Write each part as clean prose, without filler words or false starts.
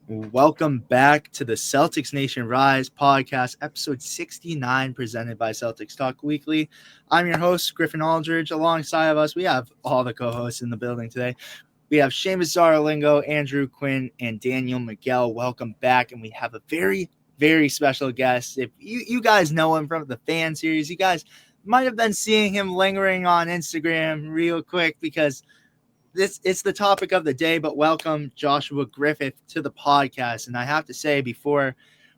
Welcome back to the Celtics Nation Rise Podcast, episode 69, presented by Celtics Talk Weekly. I'm your host, Griffin Aldrich. Alongside of us, we have all the co-hosts in the building today. We have Seamus Zarlingo, Andrew Quinn, and Daniel Miguel. Welcome back, and we have a very, very special guest. If you guys know him from the fan series, you guys might have been seeing him lingering on Instagram real quick because it's the topic of the day, but welcome Joshua Griffith to the podcast. And I have to say, before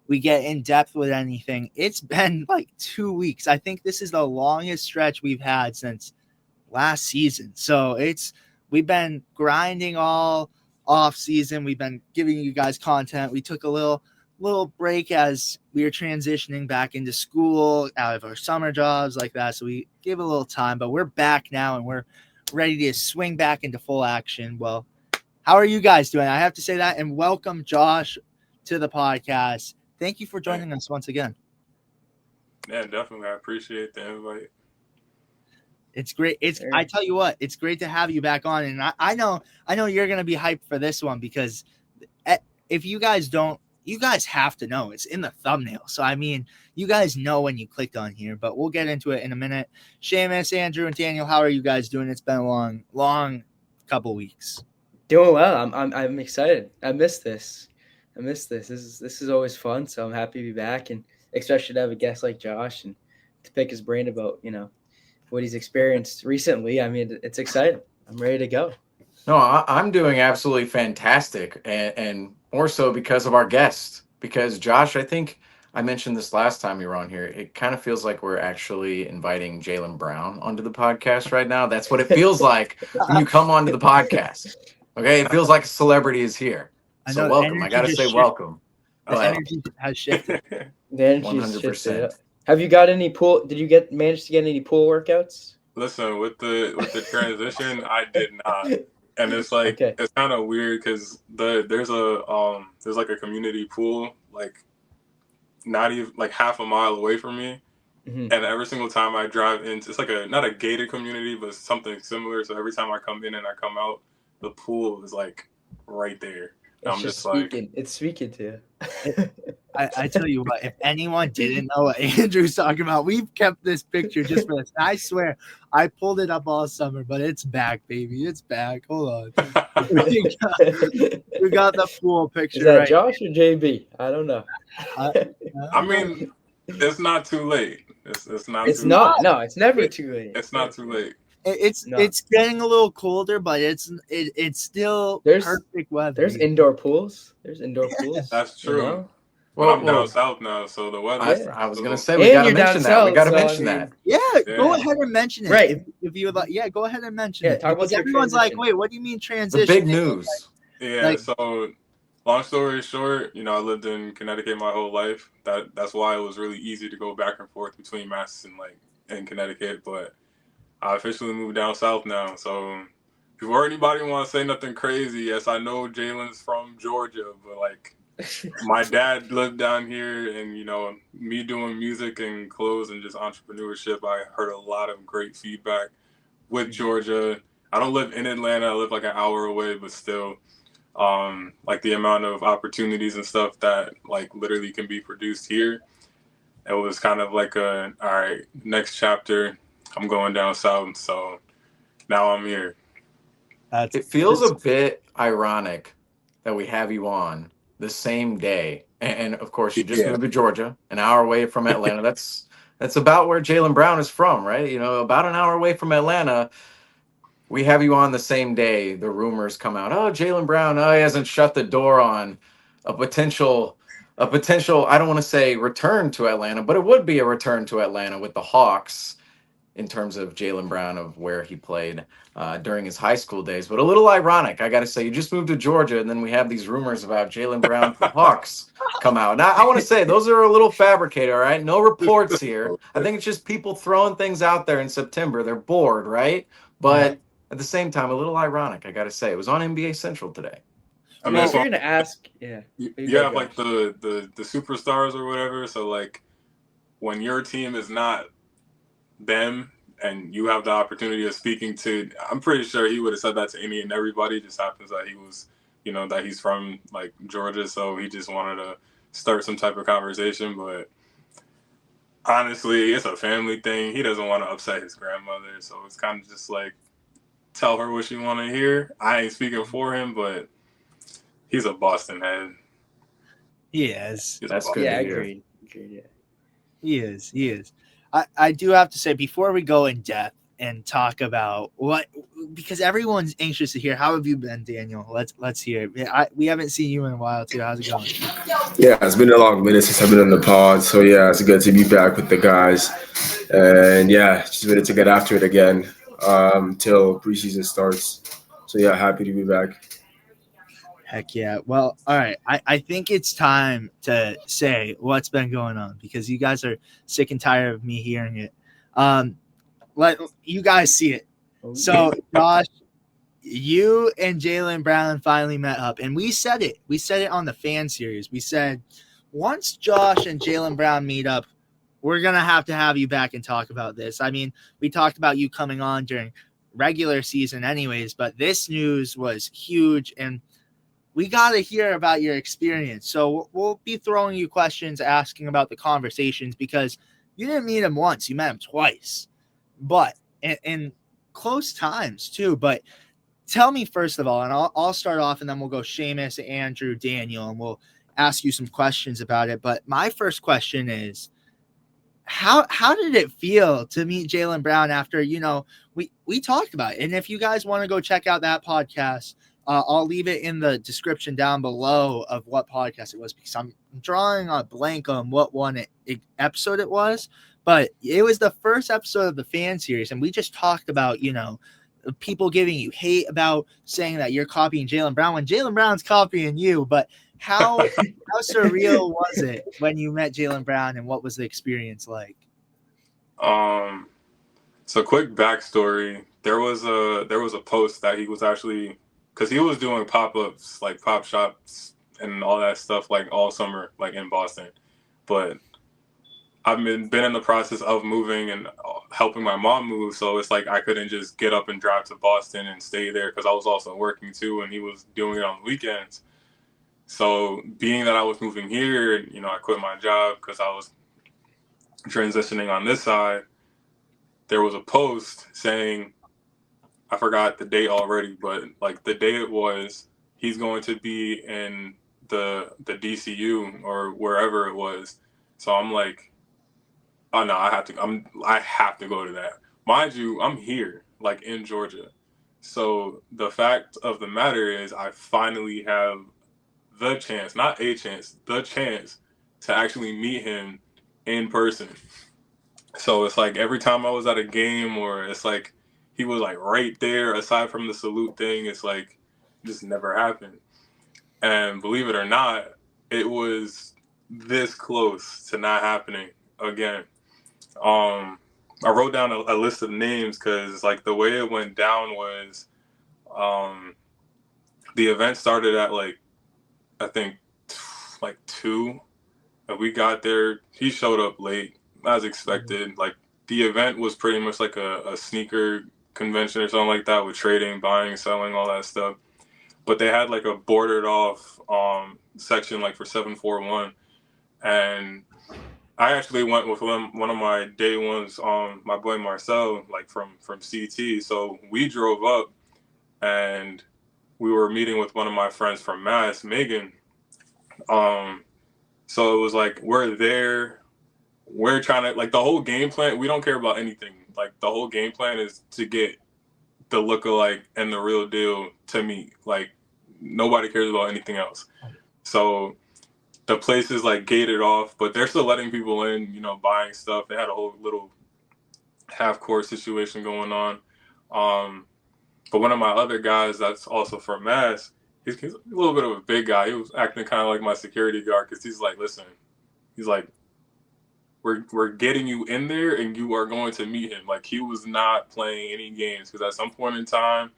we get in depth with anything, it's been like 2 weeks. I think this is the longest stretch we've had since last season. So we've been grinding all off season. We've been giving you guys content. We took a little break as we were transitioning back into school out of our summer jobs like that. So we gave a little time, but we're back now and we're ready to swing back into full action. Well, how are you guys doing? I have to say that, and welcome Josh to the podcast. Thank you for joining us once again. Yeah, definitely. I appreciate the invite. It's great. I tell you what, it's great to have you back on. And I know you're gonna be hyped for this one because if you guys don't, you guys have to know it's in the thumbnail. So I mean, you guys know when you clicked on here, but we'll get into it in a minute. Seamus, Andrew, and Daniel, how are you guys doing? It's been a long couple weeks. Doing well. I'm excited. I miss this. This is always fun. So I'm happy to be back, and especially to have a guest like Josh and to pick his brain about what he's experienced recently. I mean, it's exciting. I'm ready to go. No, I'm doing absolutely fantastic, and more so because of our guest. Because Josh, I think I mentioned this last time you were on here. It kind of feels like we're actually inviting Jaylen Brown onto the podcast right now. That's what it feels like when you come onto the podcast. Okay, it feels like a celebrity is here. So welcome. I gotta say welcome. The energy has shifted. The energy 100%. Have you got any pool? Did you manage to get any pool workouts? Listen, with the transition, I did not. And it's like It's kind of weird because there's like a community pool like not even like half a mile away from me, and every single time I drive in, it's like not a gated community, but something similar. So every time I come in and I come out, the pool is like right there. I'm just speaking. It's speaking to you. I tell you what, if anyone didn't know what Andrew's talking about, we've kept this picture just for this. I swear, I pulled it up all summer, but it's back, baby. It's back. Hold on. we got the pool picture. Is that right Josh or JB? I don't know. I mean, it's not too late. It's not. It's not. No, it's never too late. It's not too late. It's getting a little colder, but it's still perfect weather. There's indoor pools. That's true. You know? Well, I'm down south now, so the weather. I was gonna say we gotta mention that. We gotta mention that. Yeah, go ahead and mention it. Right. If you would like, go ahead and mention it. Talk about everyone's like, wait, what do you mean transition? The big news. So long story short, I lived in Connecticut my whole life. That's why it was really easy to go back and forth between Mass and Connecticut. But I officially moved down south now. So before anybody want to say nothing crazy, yes, I know Jaylen's from Georgia, but my dad lived down here, and me doing music and clothes and just entrepreneurship, I heard a lot of great feedback with Georgia. I don't live in Atlanta. I live like an hour away, but still, the amount of opportunities and stuff that literally can be produced here. It was kind of like all right, next chapter, I'm going down south. So now I'm here. It feels a bit ironic that we have you on the same day, and of course you just moved to Georgia, an hour away from Atlanta. That's about where Jaylen Brown is from, right? About an hour away from Atlanta. We have you on the same day. The rumors come out. Oh, Jaylen Brown. Oh, he hasn't shut the door on a potential. I don't want to say return to Atlanta, but it would be a return to Atlanta with the Hawks in terms of Jaylen Brown, of where he played during his high school days. But a little ironic, I got to say. You just moved to Georgia, and then we have these rumors about Jaylen Brown to the Hawks come out. Now, I want to say those are a little fabricated, all right? No reports here. I think it's just people throwing things out there in September. They're bored, right? But at the same time, a little ironic, I got to say. It was on NBA Central today. I mean, if you're going to ask, you have the superstars or whatever. So when your team is not them and you have the opportunity of speaking to, I'm pretty sure he would have said that to any and everybody. It just happens that he was that he's from like Georgia, so he just wanted to start some type of conversation. But honestly, it's a family thing. He doesn't want to upset his grandmother, so it's kind of just like, tell her what you want to hear. I ain't speaking for him, but he's a Boston head. He is. That's good. Yeah, to hear. agreed. Yeah. He is. I do have to say, before we go in depth and talk about because everyone's anxious to hear, how have you been, Daniel? Let's hear it. We haven't seen you in a while too. How's it going? Yeah, it's been a long minute since I've been on the pod, so yeah, it's good to be back with the guys. And yeah, just ready to get after it again till preseason starts. So yeah, happy to be back. Heck yeah. Well, all right. I think it's time to say what's been going on, because you guys are sick and tired of me hearing it. Let you guys see it. So, Josh, you and Jaylen Brown finally met up, and we said it. We said it on the fan series. We said, once Josh and Jaylen Brown meet up, we're going to have you back and talk about this. I mean, we talked about you coming on during regular season anyways, but this news was huge, and we got to hear about your experience. So we'll be throwing you questions, asking about the conversations, because you didn't meet him once, you met him twice, but in close times too. But tell me, first of all, and I'll start off, and then we'll go Seamus, Andrew, Daniel, and we'll ask you some questions about it. But my first question is, how did it feel to meet Jaylen Brown after, we talked about it? And if you guys want to go check out that podcast, I'll leave it in the description down below of what podcast it was, because I'm drawing a blank on what episode it was, but it was the first episode of the fan series. And we just talked about, people giving you hate about saying that you're copying Jaylen Brown when Jaylen Brown's copying you. But how surreal was it when you met Jaylen Brown, and what was the experience like? So quick backstory. There was a post that he was actually, because he was doing pop-ups, like pop shops and all that stuff, like all summer, like in Boston. But I've been in the process of moving and helping my mom move, so it's like I couldn't just get up and drive to Boston and stay there, because I was also working too, and he was doing it on the weekends. So being that I was moving here, I quit my job because I was transitioning on this side. There was a post saying, I forgot the date already, but like the day it was, he's going to be in the DCU or wherever it was. So I'm like, oh no, I have to go to that. Mind you, I'm here, like in Georgia. So the fact of the matter is, I finally have the chance to actually meet him in person. So it's like every time I was at a game, or it's like he was like right there, aside from the salute thing, it's like just never happened. And believe it or not, it was this close to not happening again. I wrote down a list of names, because like the way it went down was, the event started at like, I think like 2, and we got there. He showed up late, as expected. Like the event was pretty much like a sneaker convention or something like that, with trading, buying, selling, all that stuff. But they had like a bordered off section like for 741, and I actually went with one of my day ones, my boy Marcel, like from CT. So we drove up, and we were meeting with one of my friends from Mass, Megan. So it was like, we're there, we're trying to, like, the whole game plan, we don't care about anything. Like the whole game plan is to get the lookalike and the real deal to meet. Like nobody cares about anything else. So the place is like gated off, but they're still letting people in, buying stuff. They had a whole little half-court situation going on. But one of my other guys that's also from Mass, he's a little bit of a big guy. He was acting kind of like my security guard, because he's like, listen, he's like, we're getting you in there and you are going to meet him. Like he was not playing any games, because at some point in time,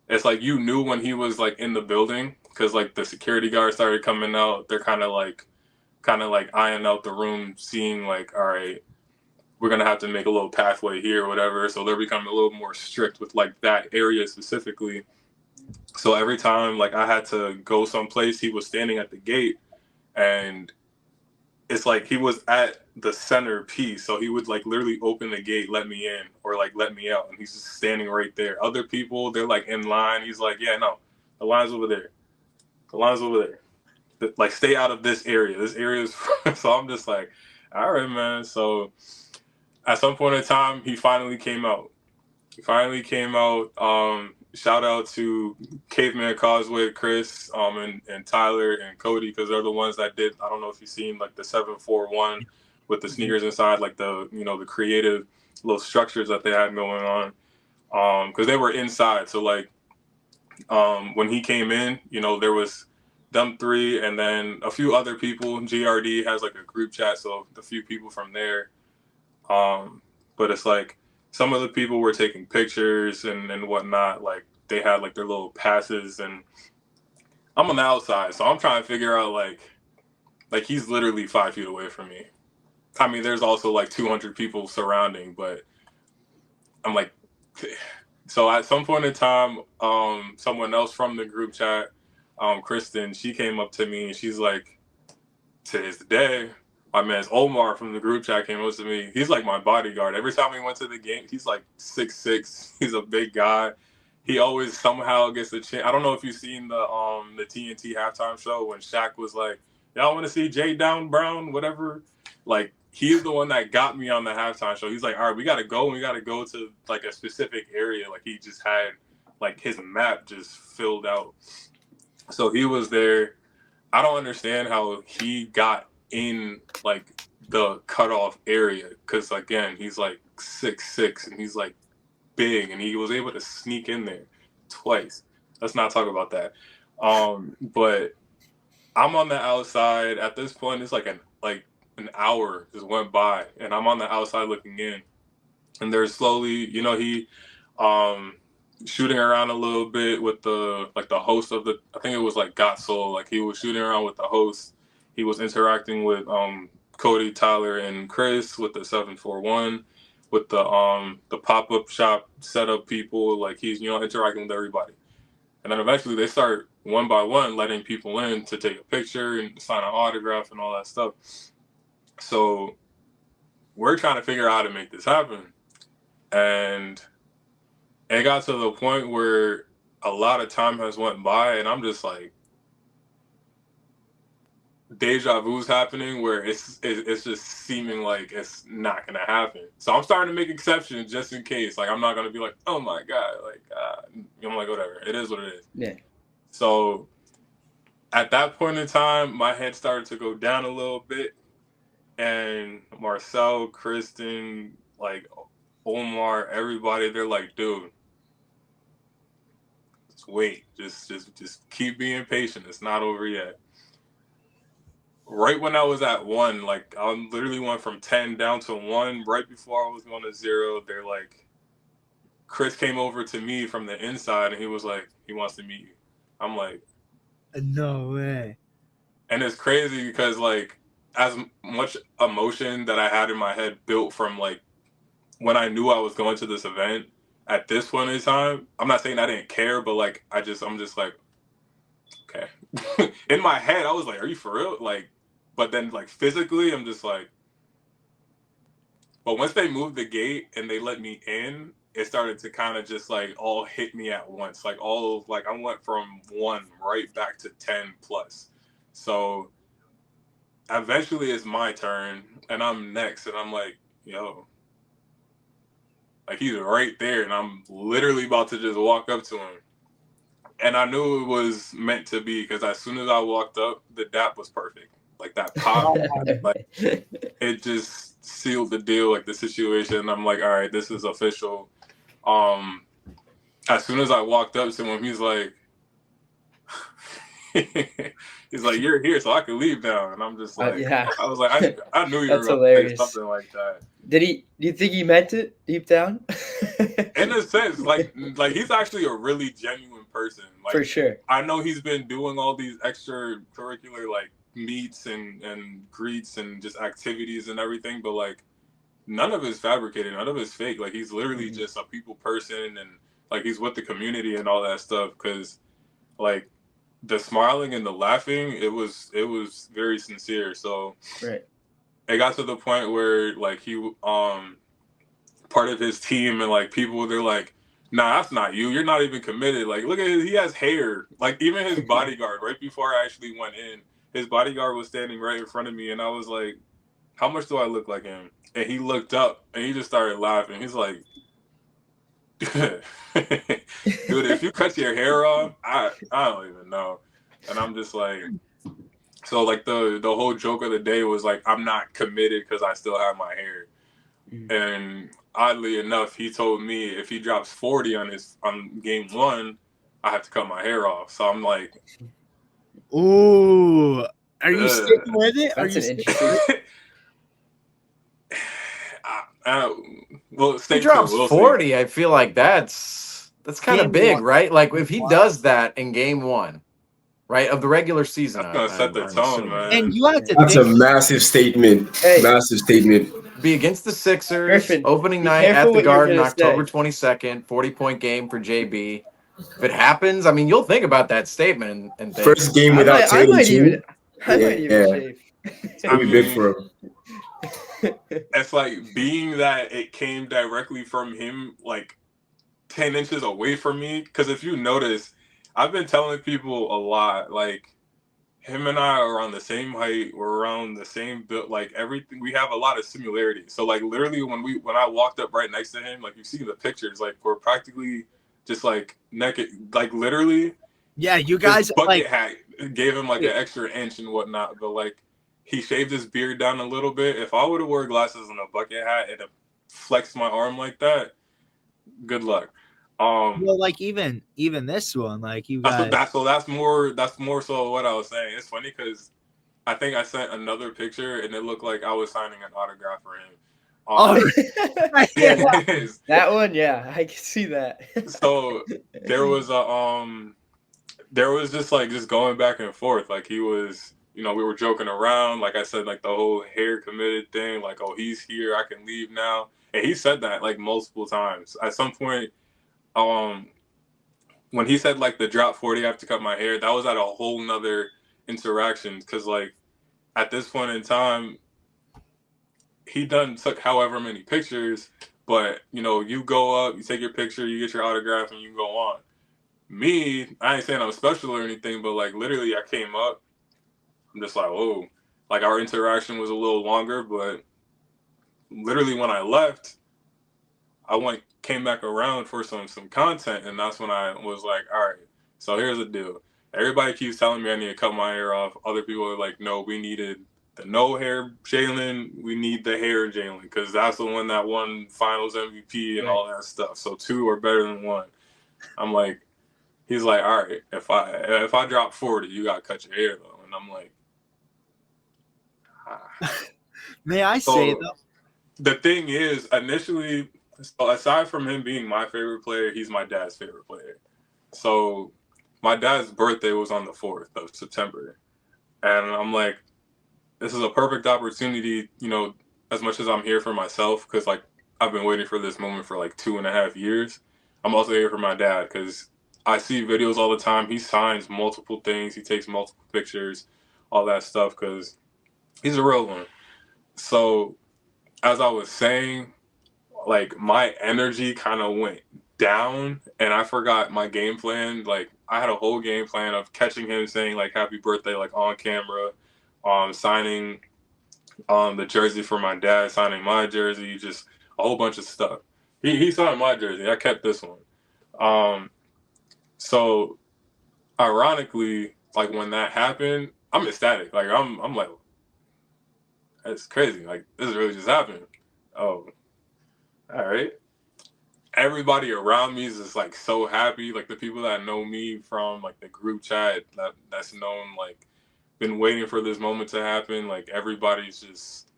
it's like you knew when he was like in the building, because like the security guards started coming out. They're kind of like eyeing out the room, seeing like, all right, we're going to have to make a little pathway here or whatever. So they're becoming a little more strict with like that area specifically. So every time like I had to go someplace, he was standing at the gate, and it's like he was at the center piece. So he would like literally open the gate, let me in, or like let me out, and he's just standing right there. Other people, they're like in line. He's like, yeah, no, the line's over there. The line's over there. Like, stay out of this area. This area is so I'm just like, all right, man. So at some point in time, he finally came out. Shout out to Caveman Causeway, Chris, and Tyler and Cody, because they're the ones that did. I don't know if you've seen like the 741 with the sneakers inside, like the the creative little structures that they had going on. Because they were inside. So like when he came in, there was them three and then a few other people. GRD has like a group chat, so a few people from there. But it's like some of the people were taking pictures and whatnot. Like they had like their little passes, and I'm on the outside, so I'm trying to figure out like he's literally 5 feet away from me. I mean, there's also like 200 people surrounding, but I'm like, so at some point in time, someone else from the group chat, Kristen, she came up to me and she's like, to this day, my man's Omar from the group chat came up to me. He's like my bodyguard. Every time we went to the game, he's like 6'6". He's a big guy. He always somehow gets a chance. I don't know if you've seen the TNT halftime show when Shaq was like, y'all want to see Jaylen Brown, whatever? Like, he's the one that got me on the halftime show. He's like, all right, we got to go. We got to go to like a specific area. Like, he just had like his map just filled out. So he was there. I don't understand how he got in like the cutoff area, because again, he's like 6'6" and he's like big, and he was able to sneak in there twice. Let's not talk about that. But I'm on the outside at this point. It's like an hour just went by, and I'm on the outside looking in, and there's slowly, he shooting around a little bit with the host of I think it was like Got Soul. Like, he was shooting around with the host. He was interacting with Cody, Tyler, and Chris with the 741, with the pop-up shop setup people. Like, he's interacting with everybody, and then eventually they start one by one letting people in to take a picture and sign an autograph and all that stuff. So we're trying to figure out how to make this happen, and it got to the point where a lot of time has went by, and I'm just like, deja vu's happening, where it's just seeming like it's not gonna happen. So I'm starting to make exceptions just in case. Like, I'm not gonna be like, oh my god, like I'm like, whatever, it is what it is. Yeah. So at that point in time, my head started to go down a little bit, and Marcel, Kristen, like Omar, everybody, they're like, dude, just wait, just keep being patient. It's not over yet. Right when I was at 1, like, I literally went from 10 down to 1. Right before I was going to 0, they're like, Chris came over to me from the inside, and he was like, he wants to meet you. I'm like, no way. And it's crazy because, like, as much emotion that I had in my head built from, like, when I knew I was going to this event, at this point in time, I'm not saying I didn't care, but, like, I'm just like, okay. In my head, I was like, are you for real? Like, but then, like, physically, I'm just like, but once they moved the gate and they let me in, it started to kind of just like all hit me at once. Like, I went from 1 right back to 10 plus. So eventually it's my turn and I'm next, and I'm like, yo, like, he's right there, and I'm literally about to just walk up to him. And I knew it was meant to be, because as soon as I walked up, the dap was perfect. Like, that pop, like, it just sealed the deal, like, the situation. I'm like, all right, this is official. As soon as I walked up to him, he's like, you're here, so I can leave now. And I'm just like, yeah. I was like, I knew you were going to say something like that. Do you think he meant it deep down? In a sense, like he's actually a really genuine person. Like, for sure. I know he's been doing all these extracurricular, like, meets and greets and just activities and everything, but, like, none of it's fabricated, none of it's fake. Like, he's literally just a people person and like he's with the community and all that stuff. Because like the smiling and the laughing, it was very sincere. So Right. it got to the point where like he part of his team and like people, they're like, nah, that's not you. You're not even committed. Like, look at his, he has hair. Like, even his bodyguard, right before I actually went in, his bodyguard was standing right in front of me, and I was like, how much do I look like him? And he looked up, and he just started laughing. He's like, dude, if you cut your hair off, I don't even know. And I'm just like, so like the whole joke of the day was like, I'm not committed because I still have my hair. And oddly enough, he told me if he drops 40 on game 1, I have to cut my hair off. So I'm like, ooh, are you sticking with it? That's an interesting. Well, if he drops 40, I feel like that's kind of big, right? Like if he does that in game 1, right, of the regular season, that's gonna set the tone, man. And you have to That's a massive statement. Hey. Massive statement. Be against the Sixers, Griffin, opening be night careful at the what you're Garden, gonna October say. 22nd, 40-point game for JB. If it happens, I mean, you'll think about that statement and think, First game without I Tatum might too. even shave. It's gonna be big for him. It's like being that it came directly from him, like 10 inches away from me. Because if you notice, I've been telling people a lot, like him and I are around the same height, we're around the same build, like everything. We have a lot of similarities. So like literally when I walked up right next to him, like you see the pictures, like we're practically just like naked, like literally. Yeah, you guys his bucket like hat gave him like an extra inch and whatnot, but like he shaved his beard down a little bit. If I would have wore glasses and a bucket hat and flexed my arm like that, good luck. well, like even this one, like you guys. That's more so what I was saying. It's funny because I think I sent another picture and it looked like I was signing an autograph for him. Yeah, that one, yeah, I can see that. So there was just going back and forth. Like he was, we were joking around. Like I said, like the whole hair committed thing. Like, oh, he's here, I can leave now. And he said that like multiple times. At some point, when he said like the drop 40, I have to cut my hair, that was at a whole nother interaction. Because like at this point in time, he took however many pictures, but you go up, you take your picture, you get your autograph, and you go on. Me, I ain't saying I'm special or anything, but like literally I came up, I'm just like, whoa. Like our interaction was a little longer, but literally when I left, I came back around for some content, and that's when I was like, all right, so here's the deal. Everybody keeps telling me I need to cut my hair off. Other people are like, no, we needed the no hair Jaylen. We need the hair Jaylen because that's the one that won Finals MVP and all that stuff. So 2 are better than 1. I'm like, he's like, all right, if I drop 40, you gotta cut your hair though. And I'm like, May I say though? The thing is, initially, so aside from him being my favorite player, he's my dad's favorite player. So my dad's birthday was on the 4th of September. And I'm like, this is a perfect opportunity, as much as I'm here for myself, because like I've been waiting for this moment for like 2.5 years. I'm also here for my dad because I see videos all the time. He signs multiple things. He takes multiple pictures, all that stuff, because he's a real one. So as I was saying, like my energy kind of went down and I forgot my game plan. Like I had a whole game plan of catching him saying like happy birthday, like on camera, signing the jersey for my dad, signing my jersey, just a whole bunch of stuff. He signed my jersey. I kept this one. So ironically, like when that happened, I'm ecstatic. Like I'm like, that's crazy. Like this really just happened. Oh, all right. Everybody around me is just like so happy. Like the people that know me from like the group chat that's known, like been waiting for this moment to happen. Like everybody's just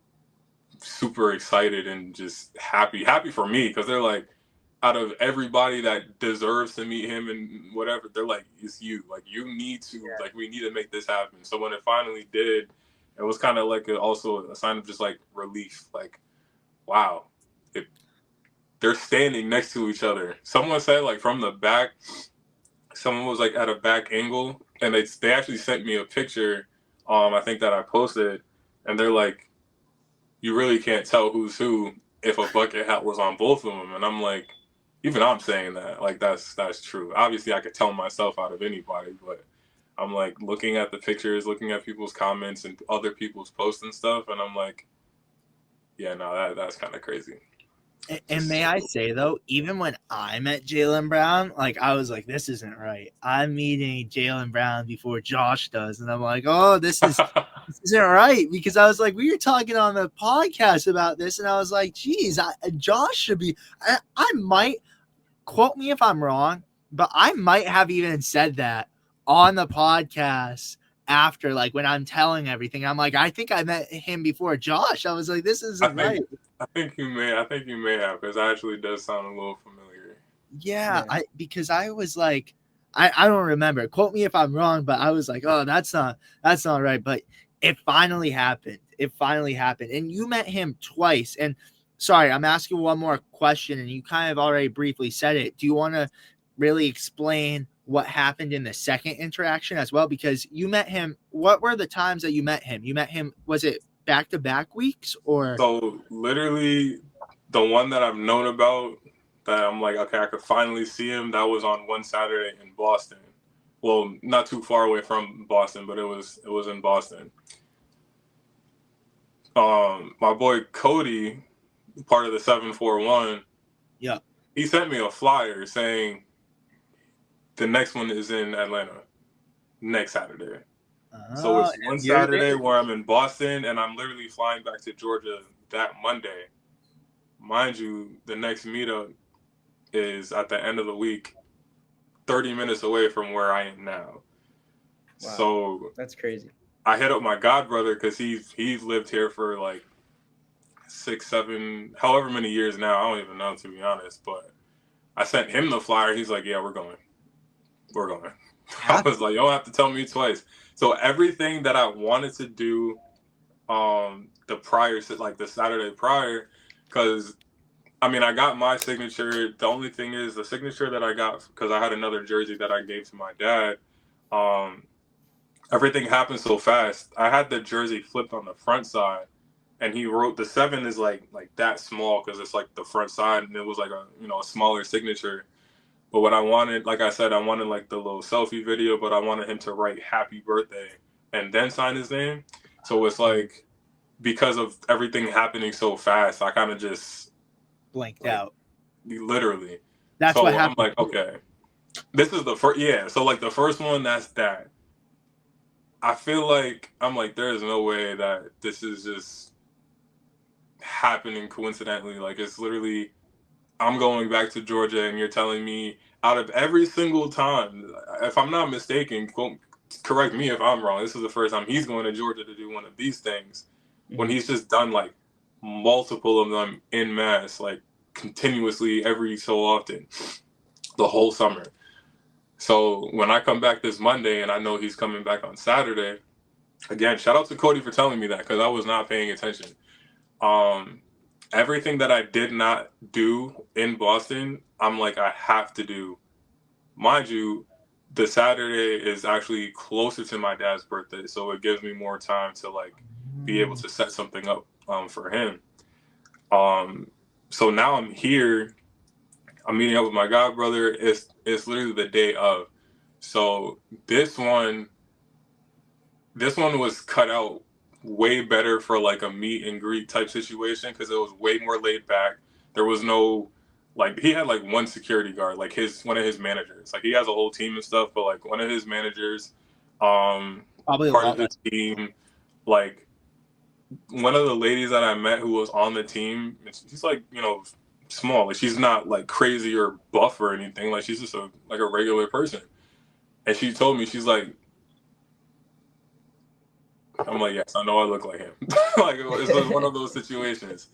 super excited and just happy for me because they're like, out of everybody that deserves to meet him and whatever, they're like, it's you. Like you need to, like we need to make this happen. So when it finally did, it was kind of like also a sign of just like relief. Like, wow, they're standing next to each other. Someone said like from the back, someone was like at a back angle, and they actually sent me a picture. I think that I posted, and they're like, you really can't tell who's who if a bucket hat was on both of them. And I'm like, even I'm saying that, like that's true. Obviously, I could tell myself out of anybody, but I'm like looking at the pictures, looking at people's comments and other people's posts and stuff, and I'm like, yeah, no, that's kind of crazy. And may I say though, even when I met Jaylen Brown, like I was like, this isn't right. I'm meeting Jaylen Brown before Josh does, and I'm like, oh, this isn't right, because I was like, we were talking on the podcast about this, and I was like, geez, Josh should be. I might, quote me if I'm wrong, but I might have even said that on the podcast after, like when I'm telling everything. I'm like, I think I met him before Josh. I was like, this isn't right. I think you may have, because it actually does sound a little familiar. Yeah. Because I was like, I don't remember. Quote me if I'm wrong, but I was like, oh, that's not right. But it finally happened. And you met him twice. And sorry, I'm asking one more question, and you kind of already briefly said it. Do you want to really explain what happened in the second interaction as well? Because you met him. What were the times that you met him? Was it back-to-back weeks, or? So literally the one that I've known about that I'm like, okay, I could finally see him, that was on one Saturday in Boston. Well, not too far away from Boston, but it was in Boston. My boy Cody, part of the 741, yeah, he sent me a flyer saying the next one is in Atlanta next Saturday. So it's one Saturday where I'm in Boston, and I'm literally flying back to Georgia that Monday. Mind you, the next meetup is at the end of the week, 30 minutes away from where I am now. Wow. So that's crazy. I hit up my godbrother because he's lived here for like 6, 7, however many years now. I don't even know, to be honest. But I sent him the flyer. He's like, yeah, we're going. I was like, you don't have to tell me twice. So everything that I wanted to do the Saturday prior, because I mean, I got my signature. The only thing is the signature that I got, because I had another jersey that I gave to my dad. Everything happened so fast. I had the jersey flipped on the front side, and he wrote the 7 is like that small because it's like the front side, and it was like a smaller signature. But what I wanted, like I said, I wanted like the little selfie video, but I wanted him to write happy birthday and then sign his name. So it's like, because of everything happening so fast, I kind of just blanked out. Literally. That's what happened. I'm like, okay, this is the first. Yeah. So like the first one, that's that. I feel like I'm like, there is no way that this is just happening coincidentally. Like it's literally, I'm going back to Georgia, and you're telling me out of every single time, if I'm not mistaken, correct me if I'm wrong, this is the first time he's going to Georgia to do one of these things, when he's just done like multiple of them en masse, like continuously every so often, the whole summer. So when I come back this Monday and I know he's coming back on Saturday, again, shout out to Cody for telling me that, because I was not paying attention. Everything that I did not do in Boston, I'm like, I have to do. Mind you, the Saturday is actually closer to my dad's birthday, so it gives me more time to like be able to set something up for him. So now I'm here. I'm meeting up with my godbrother. It's literally the day of. So this one was cut out way better for like a meet and greet type situation, because it was way more laid back. There was no, like, he had like one security guard, like one of his managers. Like he has a whole team and stuff, but like one of his managers, probably part of his team, like one of the ladies that I met who was on the team, she's like, small. Like she's not like crazy or buff or anything. Like she's just a regular person. And she told me, she's like, I'm like, yes, I know I look like him. Like it's like one of those situations.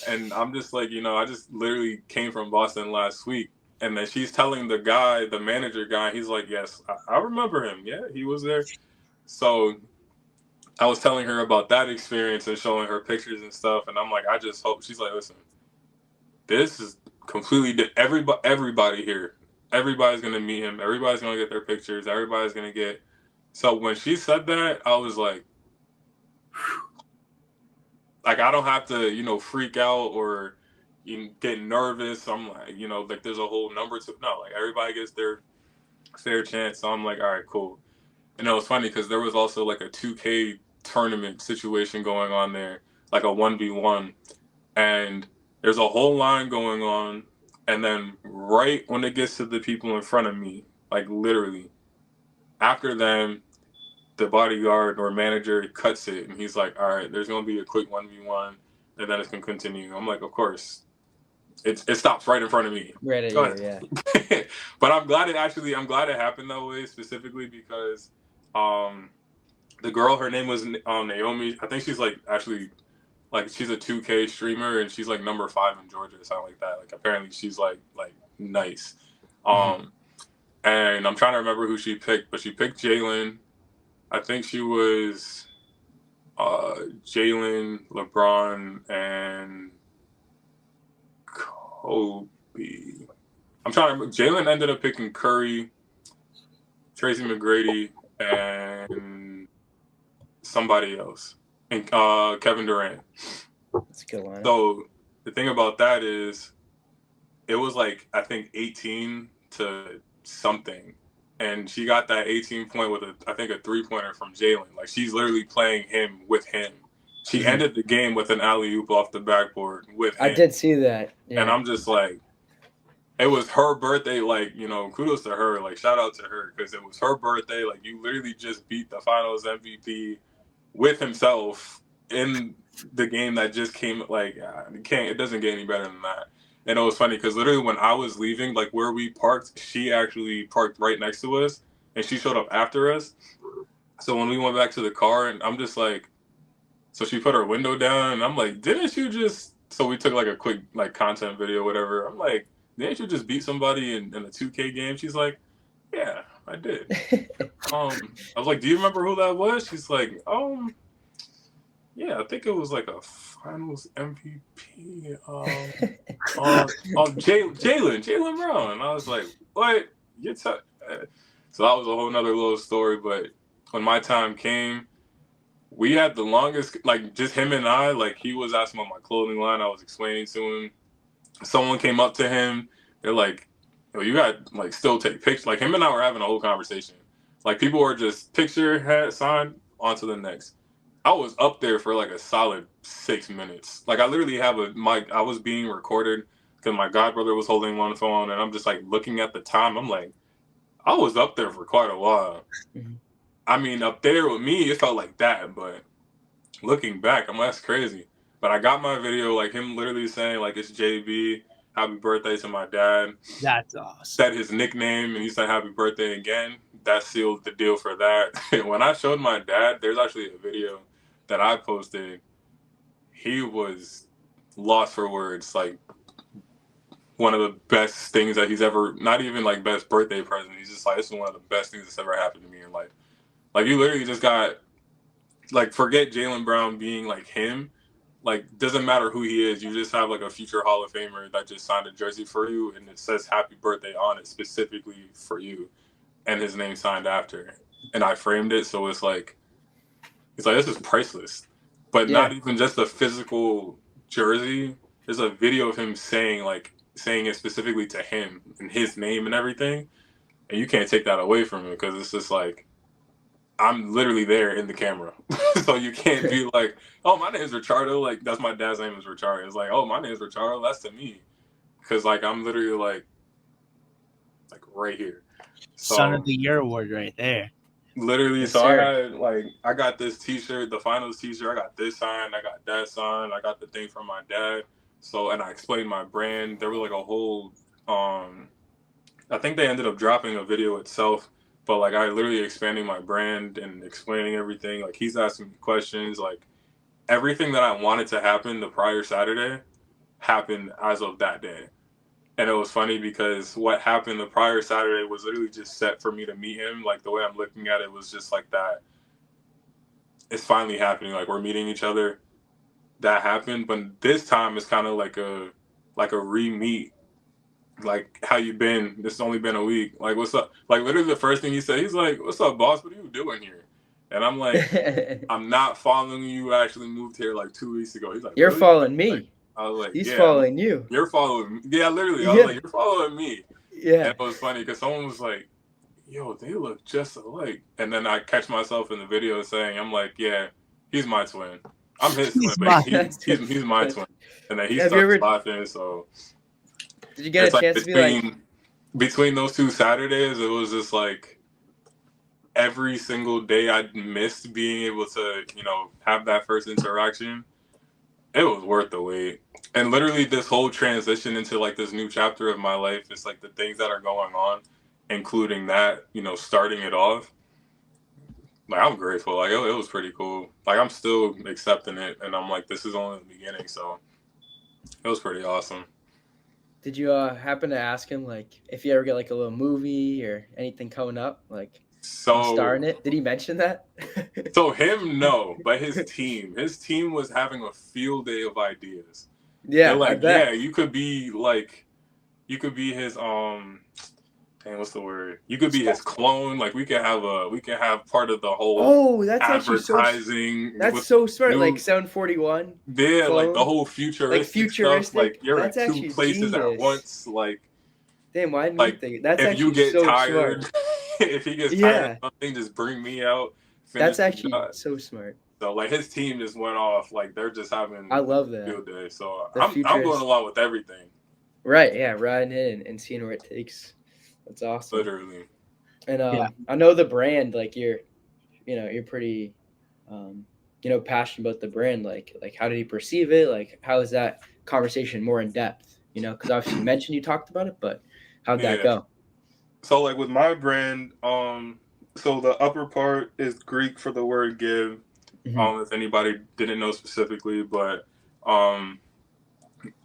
And I'm just like, I just literally came from Boston last week. And then she's telling the manager guy, he's like, yes, I remember him. Yeah, he was there. So I was telling her about that experience and showing her pictures and stuff. And I'm like, I just hope, she's like, listen, this is completely everybody here. Everybody's gonna meet him. Everybody's gonna get their pictures. Everybody's gonna get. So when she said that, I was like I don't have to, freak out or get nervous. I'm like, like there's a whole number to no. Like everybody gets their fair chance. So I'm like, all right, cool. And it was funny because there was also like a 2K tournament situation going on there, like a 1v1, and there's a whole line going on. And then right when it gets to the people in front of me, like literally after them, the bodyguard or manager cuts it and he's like, all right, there's going to be a quick 1v1 and then it's going to continue. I'm like, of course. It stops right in front of me. Right at you, yeah. But I'm glad it happened that way, specifically because the girl, her name was Naomi. I think she's she's a 2K streamer and she's like number 5 in Georgia or something like that. Like apparently she's like nice. And I'm trying to remember who she picked, but she picked Jaylen. I think she was Jaylen, LeBron, and Kobe. I'm trying to remember. Jaylen ended up picking Curry, Tracy McGrady, and somebody else, and Kevin Durant. That's a good line. So the thing about that is, it was like I think 18 to something, and she got that 18 point with a 3-pointer from Jaylen. Like she's literally playing him with him. She ended the game with an alley-oop off the backboard with him. I did see that. Yeah. And I'm just like, it was her birthday. Like, kudos to her. Like, shout out to her because it was her birthday. Like, you literally just beat the Finals MVP with himself in the game that just came. Like, it doesn't get any better than that. And it was funny because literally when I was leaving, like where we parked, she actually parked right next to us, and she showed up after us. So when we went back to the car, and I'm just like, so she put her window down, and I'm like, didn't you just? So we took like a quick like content video, whatever. I'm like, didn't you just beat somebody in a 2K game? She's like, yeah, I did. I was like, do you remember who that was? She's like, yeah, I think it was like a Finals MVP. Jaylen Brown. And I was like, what? So that was a whole nother little story. But when my time came, we had the longest, like just him and I, like he was asking about my clothing line. I was explaining to him. Someone came up to him. They're like, yo, you got like still take pictures. Like him and I were having a whole conversation. Like people were just picture, hat, sign, on to the next. I was up there for like a solid 6 minutes. Like I literally have a mic. I was being recorded because my godbrother was holding one phone, and I'm just like looking at the time. I'm like, I was up there for quite a while. Mm-hmm. I mean, up there with me, it felt like that. But looking back, I'm like, that's crazy. But I got my video, like him literally saying like it's JB, happy birthday to my dad. That's awesome. Said his nickname, and he said happy birthday again. That sealed the deal for that. When I showed my dad, there's actually a video that I posted. He was lost for words. Like one of the best things that he's ever, not even like best birthday present. He's just like, this is one of the best things that's ever happened to me in life. Like you literally just got, like forget Jaylen Brown being like him. Like doesn't matter who he is. You just have like a future Hall of Famer that just signed a jersey for you, and it says happy birthday on it specifically for you, and his name signed after. And I framed it, so it's like this is priceless. But not even just a physical jersey. There's a video of him saying it specifically to him and his name and everything. And you can't take that away from him because it's just like, I'm literally there in the camera. So you can't be like, oh, my name is Richardo. Like, that's my dad's name is Richardo. It's like, oh, my name is Richardo. That's to me. Because, like, I'm literally, like right here. So, Son of the Year award right there. Literally. Yes, so sir. I got this T-shirt, the Finals T-shirt. I got this sign. I got that sign. I got the thing from my dad. So, and I explained my brand. There was, like, a whole, I think they ended up dropping a video itself. But, like, I literally expanding my brand and explaining everything. Like, he's asking me questions. Like, everything that I wanted to happen the prior Saturday happened as of that day. And it was funny because what happened the prior Saturday was literally just set for me to meet him. Like, the way I'm looking at it was just like that. It's finally happening. Like, we're meeting each other. That happened. But this time it's kind of like a re-meet like, how you been? It's only been a week. Like, what's up? Like, literally the first thing he said, he's like, what's up, boss? What are you doing here? And I'm like, I'm not following you. I actually moved here like 2 weeks ago. He's like, You're really? following me. Like, I was like, he's yeah, following you. You're following me. Yeah, literally. I was like, you're following me. Yeah. And it was funny because someone was like, yo, they look just alike. And then I catch myself in the video saying, I'm like, yeah, he's my twin. I'm his twin, but he's my twin. And then he starts laughing. So did you get a chance to be like between those 2 Saturdays, it was just like every single day I missed being able to, have that first interaction. It was worth the wait. And literally this whole transition into like this new chapter of my life is like the things that are going on, including that, starting it off. Like, I'm grateful. Like, it was pretty cool. Like, I'm still accepting it, and I'm like, this is only the beginning, so it was pretty awesome. Did you happen to ask him, like, if you ever get, like, a little movie or anything coming up, like, starring it? Did he mention that? So him, no, but his team was having a field day of ideas. Yeah, they're like, yeah, you could be his what's the word? You could be his clone. Like, we could have part of the whole that's advertising. That's so smart. Like 741. Yeah, clone. Like the whole futuristic stuff. Like, you're at 2 places at once. Like, damn, why didn't you think that's if actually you get so tired, smart. If he gets tired of something, just bring me out. That's actually so smart. So, like, his team just went off. Like, they're just having I love that field day. So I'm going along with everything. Right, yeah, riding in and seeing where it takes. That's awesome. Literally. And I know the brand, like, you're pretty passionate about the brand. Like how did he perceive it? Like, how is that conversation more in depth? Because obviously you mentioned you talked about it, but how'd that go? So, like, with my brand, so the upper part is Greek for the word give. Mm-hmm. If anybody didn't know specifically, but I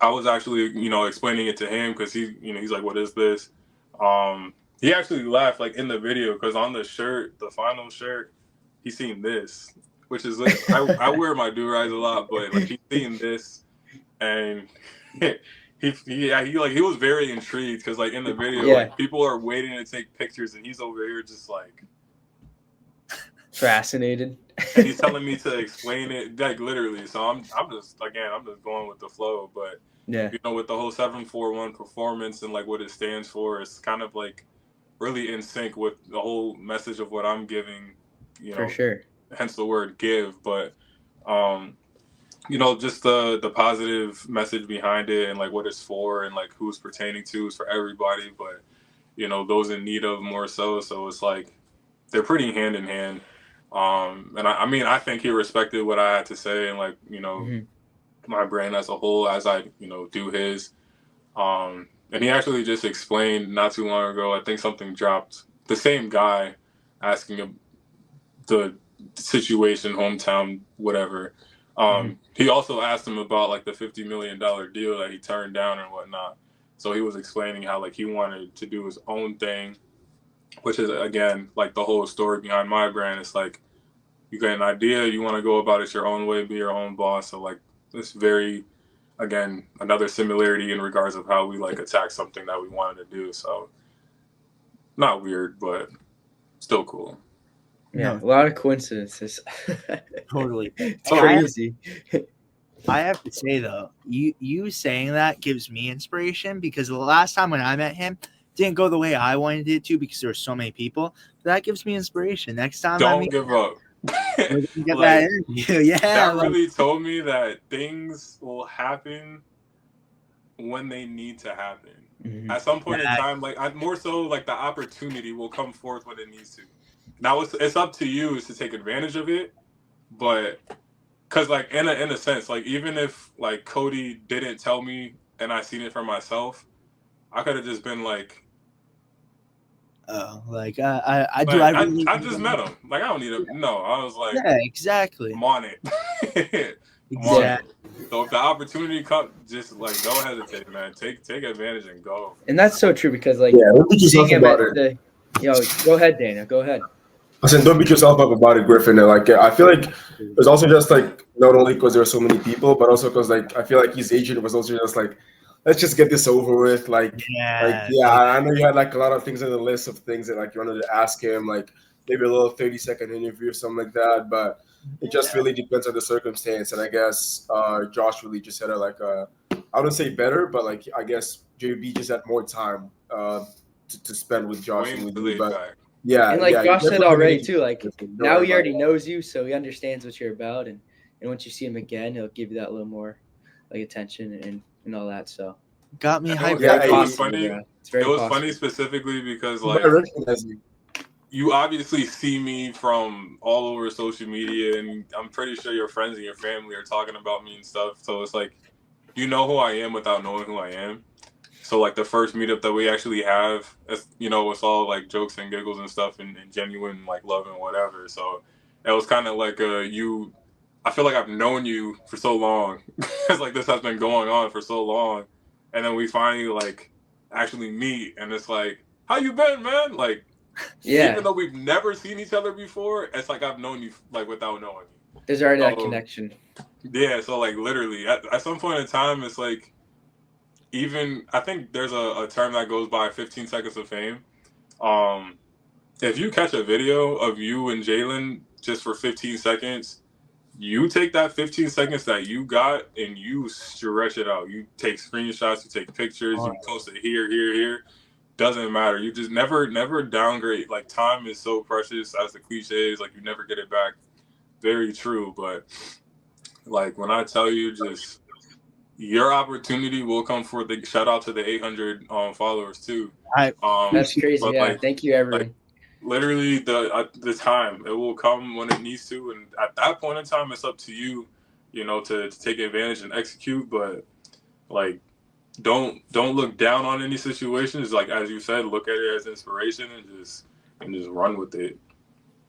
was actually, explaining it to him because he's like, what is this? He actually laughed, like, in the video, because on the shirt, the final shirt, he's seen this, which is like, I wear my do-rags a lot, but like, he's seen this, and he was very intrigued because, like, in the video, like, people are waiting to take pictures, and he's over here just like fascinated. And he's telling me to explain it, like, literally. So I'm just going with the flow, but. Yeah. With the whole 741 performance and like what it stands for, it's kind of like really in sync with the whole message of what I'm giving, For sure. Hence the word give. But, just the positive message behind it and like what it's for and like who it's pertaining to is for everybody. But, those in need of more so. So it's like they're pretty hand in hand. And I think he respected what I had to say and like, Mm-hmm. my brand as a whole as I, do his. And he actually just explained not too long ago, I think something dropped, the same guy asking him the situation, hometown, whatever. He also asked him about like the $50 million deal that he turned down and whatnot. So he was explaining how like he wanted to do his own thing, which is, again, like the whole story behind my brand. It's like, you get an idea, you want to go about it your own way, be your own boss. So like, it's very, again, another similarity in regards of how we like attack something that we wanted to do. So not weird, but still cool. Yeah, a lot of coincidences. Totally. It's crazy. I have to say though, you saying that gives me inspiration because the last time when I met him didn't go the way I wanted it to because there were so many people. But that gives me inspiration. Next time don't give up. Get like, that really told me that things will happen when they need to happen. Mm-hmm. At some point in time, like more so like the opportunity will come forth when it needs to. Now it's up to you is to take advantage of it, but because like in a sense, like even if like Cody didn't tell me and I seen it for myself, I could have just been like, oh, like I just met him. Like I don't need him. No, I was like, yeah, exactly. I'm on it. Exactly. So if the opportunity comes, just like don't hesitate, man. Take advantage and go. And that's so true because like don't beat yourself about it. Go ahead, Dana. Go ahead. I said, don't beat yourself up about it, Griffin. And like, I feel like it's also just like not only because there are so many people, but also because like I feel like his agent was also just like let's just get this over with. Like, Yeah. I know you had like a lot of things on the list of things that like you wanted to ask him, like maybe a little 30-second interview or something like that. But it just really depends on the circumstance. And I guess Josh really just had I wouldn't say better, but like I guess JB just had more time to spend with Josh and with you. But yeah, and like Josh said already too, like now he already it. knows you, so he understands what you're about, and once you see him again, he'll give you that little more like attention and all that. So got me hyped. It was funny. It was funny specifically because like you obviously see me from all over social media, and I'm pretty sure your friends and your family are talking about me and stuff. So it's like, you know who I am without knowing who I am. So like the first meetup that we actually have, you know, it's all like jokes and giggles and stuff and genuine like love and whatever. So it was kind of like I feel like I've known you for so long. It's like this has been going on for so long. And then we finally like actually meet, and it's like, how you been, man? Like, yeah, even though we've never seen each other before, it's like I've known you like without knowing you. There's already that connection. Yeah, so like literally at some point in time, it's like, even I think there's a term that goes by 15 seconds of fame. If you catch a video of you and Jaylen just for 15 seconds, you take that 15 seconds that you got and you stretch it out. You take screenshots, you take pictures, you post it here. Doesn't matter. You just never downgrade. Like, time is so precious, as the cliche is, like, you never get it back. Very true. But like, when I tell you, just your opportunity will come for the shout out to the 800 followers too. That's crazy. Yeah, like, thank you, everyone. Like, literally the time, it will come when it needs to, and at that point in time, it's up to you, you know, to take advantage and execute. But like, don't look down on any situations. Like, as you said, look at it as inspiration and just run with it.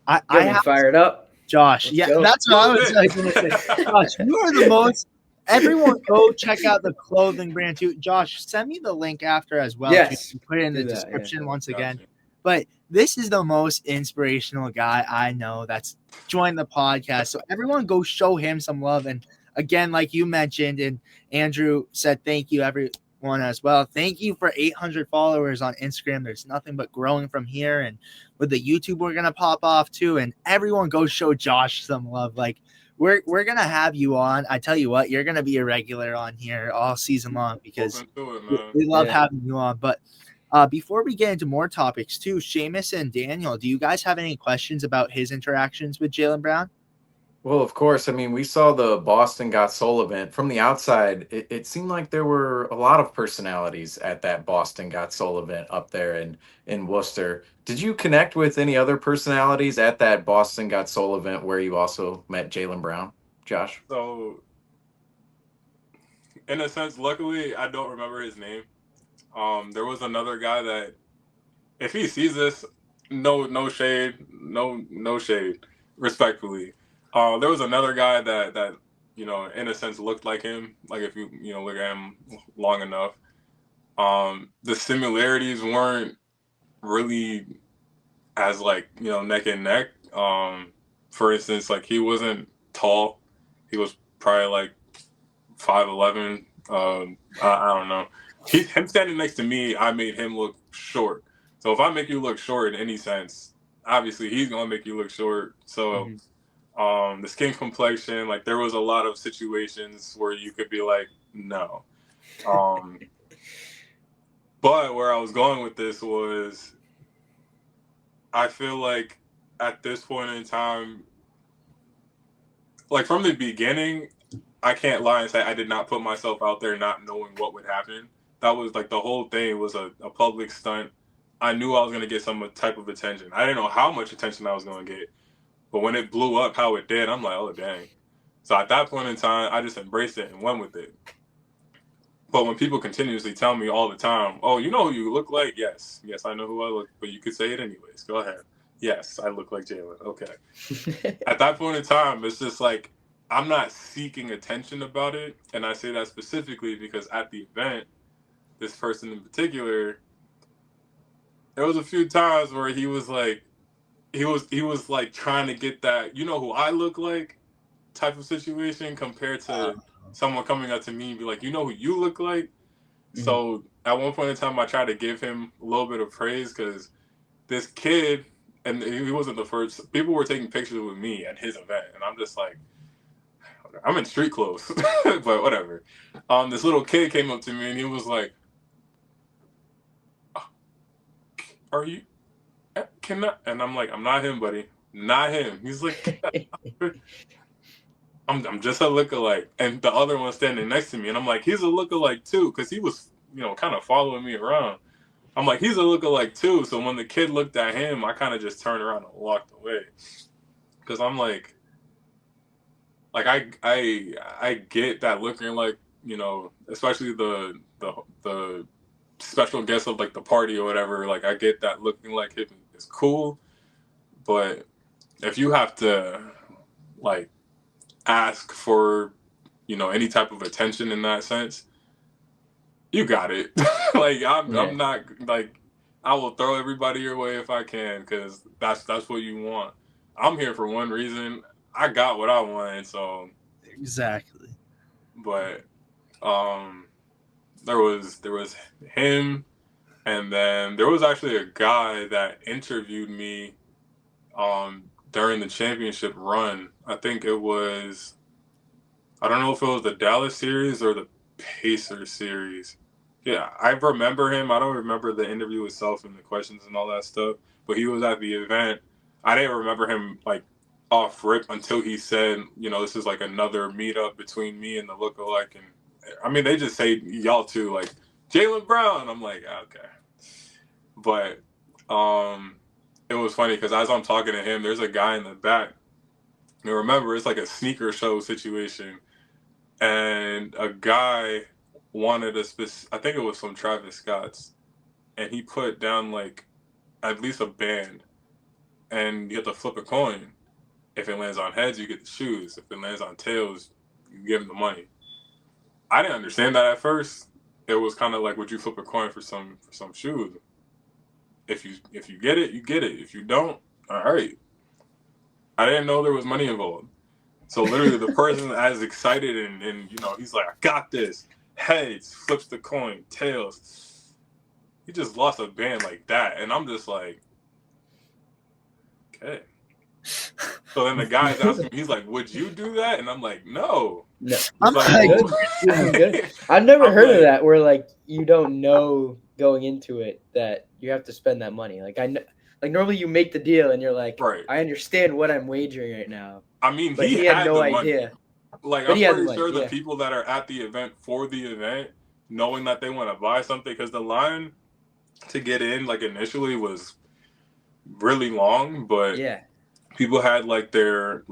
I have fired up, Josh. That's what I was going to say. Josh, you are the most. Everyone go check out the clothing brand too. Josh, send me the link after as well. Yes, put it in the description once again. But this is the most inspirational guy I know that's joined the podcast. So everyone go show him some love. And again, like you mentioned, and Andrew said, thank you, everyone, as well. Thank you for 800 followers on Instagram. There's nothing but growing from here. And with the YouTube, we're going to pop off too. And everyone go show Josh some love. Like, we're going to have you on. I tell you what, you're going to be a regular on here all season long because we love having you on. But before we get into more topics too, Seamus and Daniel, do you guys have any questions about his interactions with Jaylen Brown? Well, of course. I mean, we saw the Boston Got Soul event. From the outside, it seemed like there were a lot of personalities at that Boston Got Soul event up there in Worcester. Did you connect with any other personalities at that Boston Got Soul event where you also met Jaylen Brown, Josh? So, in a sense, luckily, I don't remember his name. There was another guy that, if he sees this, no shade, no shade, respectfully. There was another guy that you know, in a sense, looked like him. Like, if you look at him long enough, the similarities weren't really as like, you know, neck and neck. For instance, like, he wasn't tall. He was probably like 5'11". I don't know. Him standing next to me, I made him look short. So if I make you look short in any sense, obviously he's gonna make you look short. So the skin complexion, like, there was a lot of situations where you could be like, no. But where I was going with this was, I feel like at this point in time, like, from the beginning, I can't lie and say I did not put myself out there not knowing what would happen. That was like, the whole thing was a public stunt. I knew I was going to get some type of attention. I didn't know how much attention I was going to get. But when it blew up how it did, I'm like, oh, dang. So at that point in time, I just embraced it and went with it. But when people continuously tell me all the time, oh, you know who you look like? Yes, I know who I look, but you could say it anyways. Go ahead. Yes, I look like Jaylen. Okay. At that point in time, it's just like, I'm not seeking attention about it. And I say that specifically because at the event, this person in particular, there was a few times where he was like trying to get that, you know who I look like type of situation, compared to someone coming up to me and be like, you know who you look like. So at one point in time, I tried to give him a little bit of praise because this kid, and he wasn't the first. People were taking pictures with me at his event, and I'm just like, I'm in street clothes, but whatever. This little kid came up to me and he was like, "Are you? Can I?" And I'm like, "I'm not him, buddy. Not him." He's like, I'm just a lookalike. And the other one standing next to me, and I'm like, he's a lookalike too, because he was, kind of following me around. I'm like, he's a lookalike too. So when the kid looked at him, I kind of just turned around and walked away, because I'm like I get that looking like, especially the special guest of like the party or whatever. Like I get that looking like him is cool, but if you have to like ask for any type of attention in that sense, you got it. Like I'm not like, I will throw everybody your way if I can, because that's what you want. I'm here for one reason. I got what I wanted, so exactly. But there was him, and then there was actually a guy that interviewed me during the championship run. I think it was, I don't know if it was the Dallas series or the Pacers series. Yeah, I remember him. I don't remember the interview itself and the questions and all that stuff, but he was at the event. I didn't remember him like off rip until he said, this is like another meetup between me and the lookalike. And I mean, they just say y'all too, like Jaylen Brown. I'm like, okay. But it was funny because as I'm talking to him, there's a guy in the back. And remember, it's like a sneaker show situation. And a guy wanted I think it was from Travis Scott's. And he put down like at least a band. And you have to flip a coin. If it lands on heads, you get the shoes. If it lands on tails, you give him the money. I didn't understand that at first. It was kind of like, would you flip a coin for some shoes? If you get it, you get it. If you don't, all right. I didn't know there was money involved. So literally the person as excited and he's like, I got this. Heads, flips the coin, tails. He just lost a band like that. And I'm just like, okay. So then the guy's asking me, he's like, would you do that? And I'm like, no. I'm good. I've never heard of that where like you don't know going into it that you have to spend that money. Like normally you make the deal and you're like, right, I understand what I'm wagering right now. I mean, but he had no idea. Like I'm pretty sure the people that are at the event for the event, knowing that they want to buy something, because the line to get in like initially was really long, but people had like their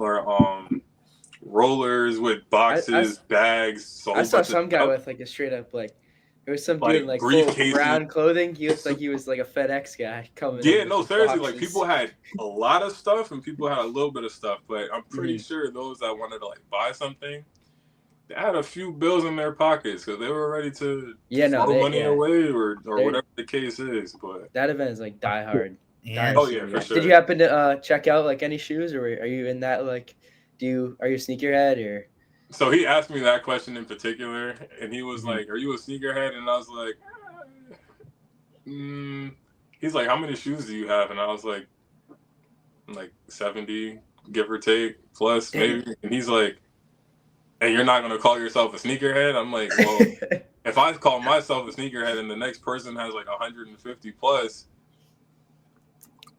rollers with boxes, bags. So I saw some guy with like a straight up like, it was some dude in like full brown clothing. He looked like he was like a FedEx guy coming. Yeah, no, seriously, like people had a lot of stuff and people had a little bit of stuff, but I'm pretty sure those that wanted to like buy something, they had a few bills in their pockets because they were ready to throw money away or whatever the case is. But that event is like die hard. Oh yeah, for sure. Did you happen to check out like any shoes, or are you in that like? Are you a sneakerhead or? So he asked me that question in particular, and he was like, "Are you a sneakerhead?" And I was like, He's like, "How many shoes do you have?" And I was like 70, give or take, plus maybe. And he's like, "And you're not gonna call yourself a sneakerhead?" I'm like, "Well, if I call myself a sneakerhead and the next person has like 150 plus."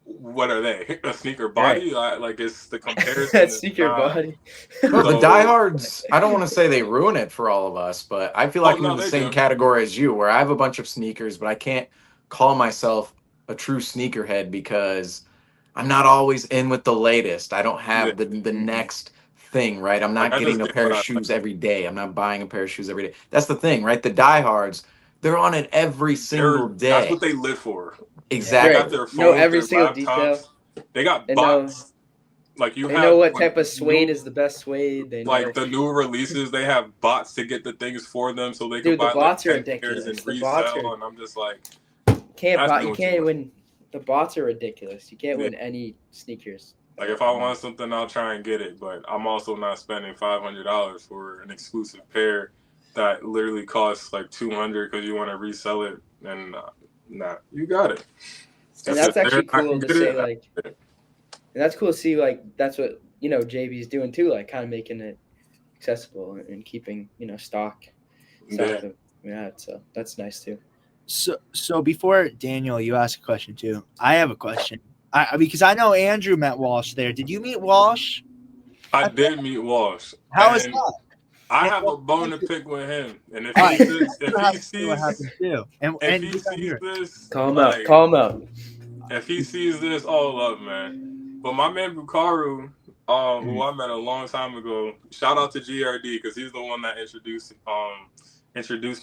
What are they? A sneaker body? Right. Like it's the comparison. Sneaker body. No, the diehards, I don't want to say they ruin it for all of us, but I feel like I'm in the same category as you, where I have a bunch of sneakers, but I can't call myself a true sneakerhead because I'm not always in with the latest. I don't have the next thing, right? I'm not getting a pair of shoes every day. I'm not buying a pair of shoes every day. That's the thing, right? The diehards, they're on it every single day. That's what they live for. Exactly. They got their phones, every single detail. They got bots. Like they know what type of suede is the best suede. They know. Like the new releases, they have bots to get the things for them, so they can buy the bots like are ridiculous. And resell. And I'm just like, you can't win. The bots are ridiculous. You can't win any sneakers. Like if I want something, I'll try and get it, but I'm also not spending $500 for an exclusive pair that literally costs like $200 because you want to resell it, and nah, you got it. And that's actually cool to say, like, and that's cool to see, like, that's what, JB's doing too, like, kind of making it accessible and keeping, stock. Yeah, so that's nice too. So before Daniel, you ask a question too. I have a question. Because I know Andrew met Walsh there. Did you meet Walsh? I did meet Walsh. How was that? I have a bone to pick with him, and if he sees this, call him out. If he sees this, all love, man. But my man Bukaru, who I met a long time ago, shout out to GRD because he's the one that introduced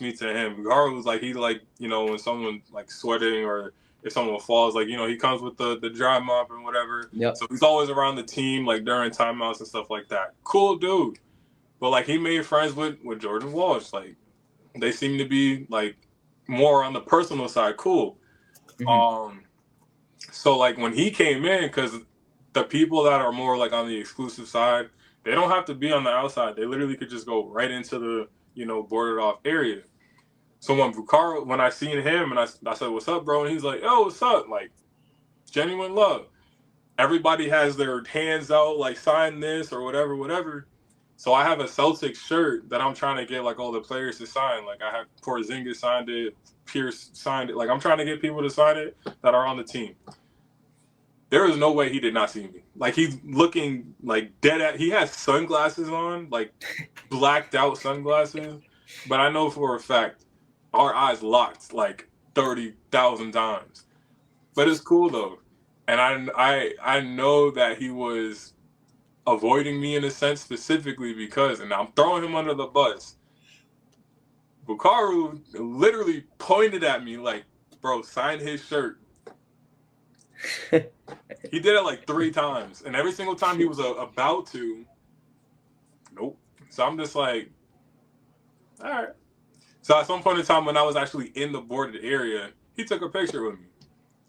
me to him. Bukaru was like, when someone like sweating or if someone falls, like, he comes with the dry mop and whatever. Yep. So he's always around the team, like during timeouts and stuff like that. Cool dude. But like he made friends with Jordan Walsh. Like they seem to be like more on the personal side. Cool. Mm-hmm. So like when he came in, because the people that are more like on the exclusive side, they don't have to be on the outside. They literally could just go right into the boarded off area. So when I seen him and I said, "What's up, bro?" and he's like, "Oh, what's up?" Like genuine love. Everybody has their hands out, like sign this or whatever. So I have a Celtics shirt that I'm trying to get like all the players to sign. Like I have Porzingis signed it, Pierce signed it. Like I'm trying to get people to sign it that are on the team. There is no way he did not see me. Like he's looking like dead at. He has sunglasses on, like blacked out sunglasses. But I know for a fact our eyes locked like 30,000 times. But it's cool though, and I know that he was avoiding me in a sense specifically because, and I'm throwing him under the bus. Bukaru literally pointed at me like, "Bro, sign his shirt." He did it like 3 times, and every single time he was about to, nope. So I'm just like, all right. So at some point in time when I was actually in the boarded area, he took a picture with me.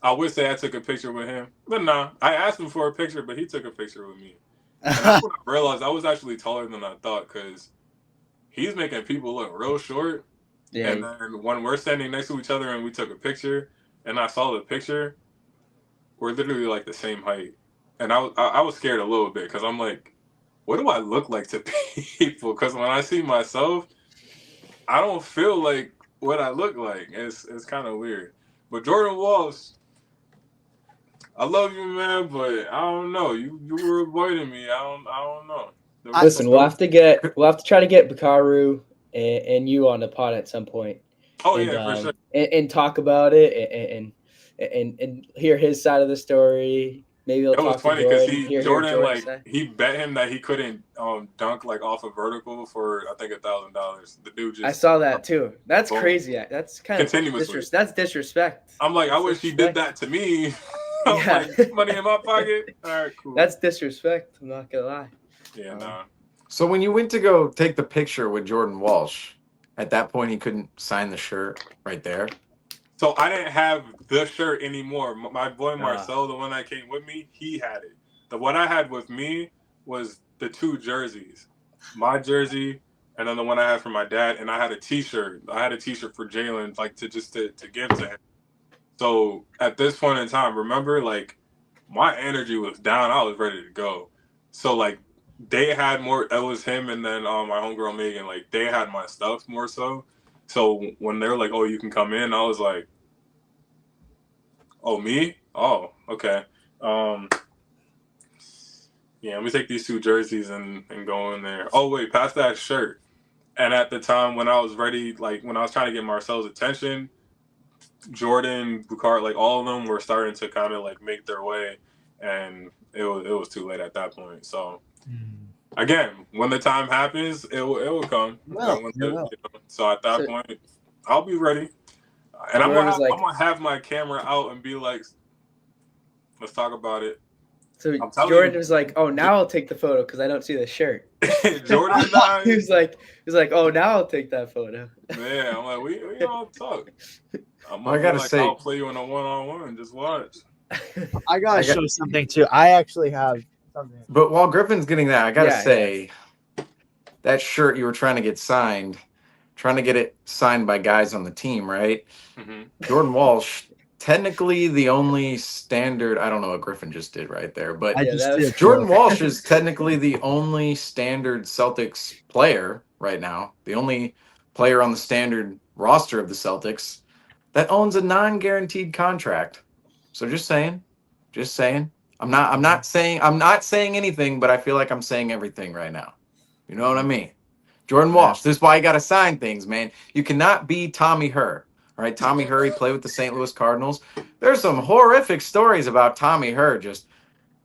I would say I took a picture with him, but nah. I asked him for a picture, but he took a picture with me. And that's when I realized I was actually taller than I thought because he's making people look real short. Yeah. And then when we're standing next to each other and we took a picture and I saw the picture, we're literally like the same height. And I was scared a little bit because I'm like, what do I look like to people? Because when I see myself, I don't feel like what I look like. It's kind of weird. But Jordan Walsh, I love you, man, but I don't know. You were avoiding me. I don't know. Listen, we'll have to try to get Bukaru and you on the pod at some point. Oh, and, yeah, for sure. And talk about it and hear his side of the story. Maybe he'll talk to Jordan. It was funny because Jordan like he bet him that he couldn't dunk like off a vertical for I think $1,000. The dude just I saw that too. That's crazy. That's kind of that's disrespect. I'm like, I wish he did that to me. Like, money in my pocket. All right, cool. That's disrespect. I'm not gonna lie. Yeah, nah. So when you went to go take the picture with Jordan Walsh, at that point he couldn't sign the shirt right there. So I didn't have the shirt anymore. My boy Marcel, the one that came with me, he had it. The one I had with me was the 2 jerseys. My jersey and then the one I had for my dad, and I had a T-shirt. I had a T-shirt for Jaylen, like to give to him. So at this point in time, remember, like my energy was down. I was ready to go. So like they had more. It was him and then my homegirl Megan. Like they had my stuff more so. So when they were like, "Oh, you can come in," I was like, "Oh, me? Oh, okay. Yeah, let me take these 2 jerseys and go in there. Oh wait, pass that shirt." And at the time when I was ready, like when I was trying to get Marcel's attention, Jordan, Bukart, like all of them were starting to kind of like make their way, and it was too late at that point. So again, when the time happens, it will come. So at that point, I'll be ready, and I'm gonna have my camera out and be like, "Let's talk about it." So Jordan was like, "Oh, now I'll take the photo because I don't see the shirt." Jordan and I, he was like, "Oh, now I'll take that photo." Yeah, I'm like, we all talk. I gotta say, I'll play you in a 1-on-1. Just watch. I gotta show something too. I actually have something. But while Griffin's getting that, I gotta say, that shirt you were trying to get signed, trying to get it signed by guys on the team, right? Mm-hmm. Jordan Walsh, technically the only standard. I don't know what Griffin just did right there, but Jordan Walsh is technically the only standard Celtics player right now, the only player on the standard roster of the Celtics that owns a non-guaranteed contract. So just saying. I'm not saying anything, but I feel like I'm saying everything right now. You know what I mean? Jordan Walsh. This is why you got to sign things, man. You cannot be Tommy Herr. All right, Tommy Herr, he played with the St. Louis Cardinals. There's some horrific stories about Tommy Herr, just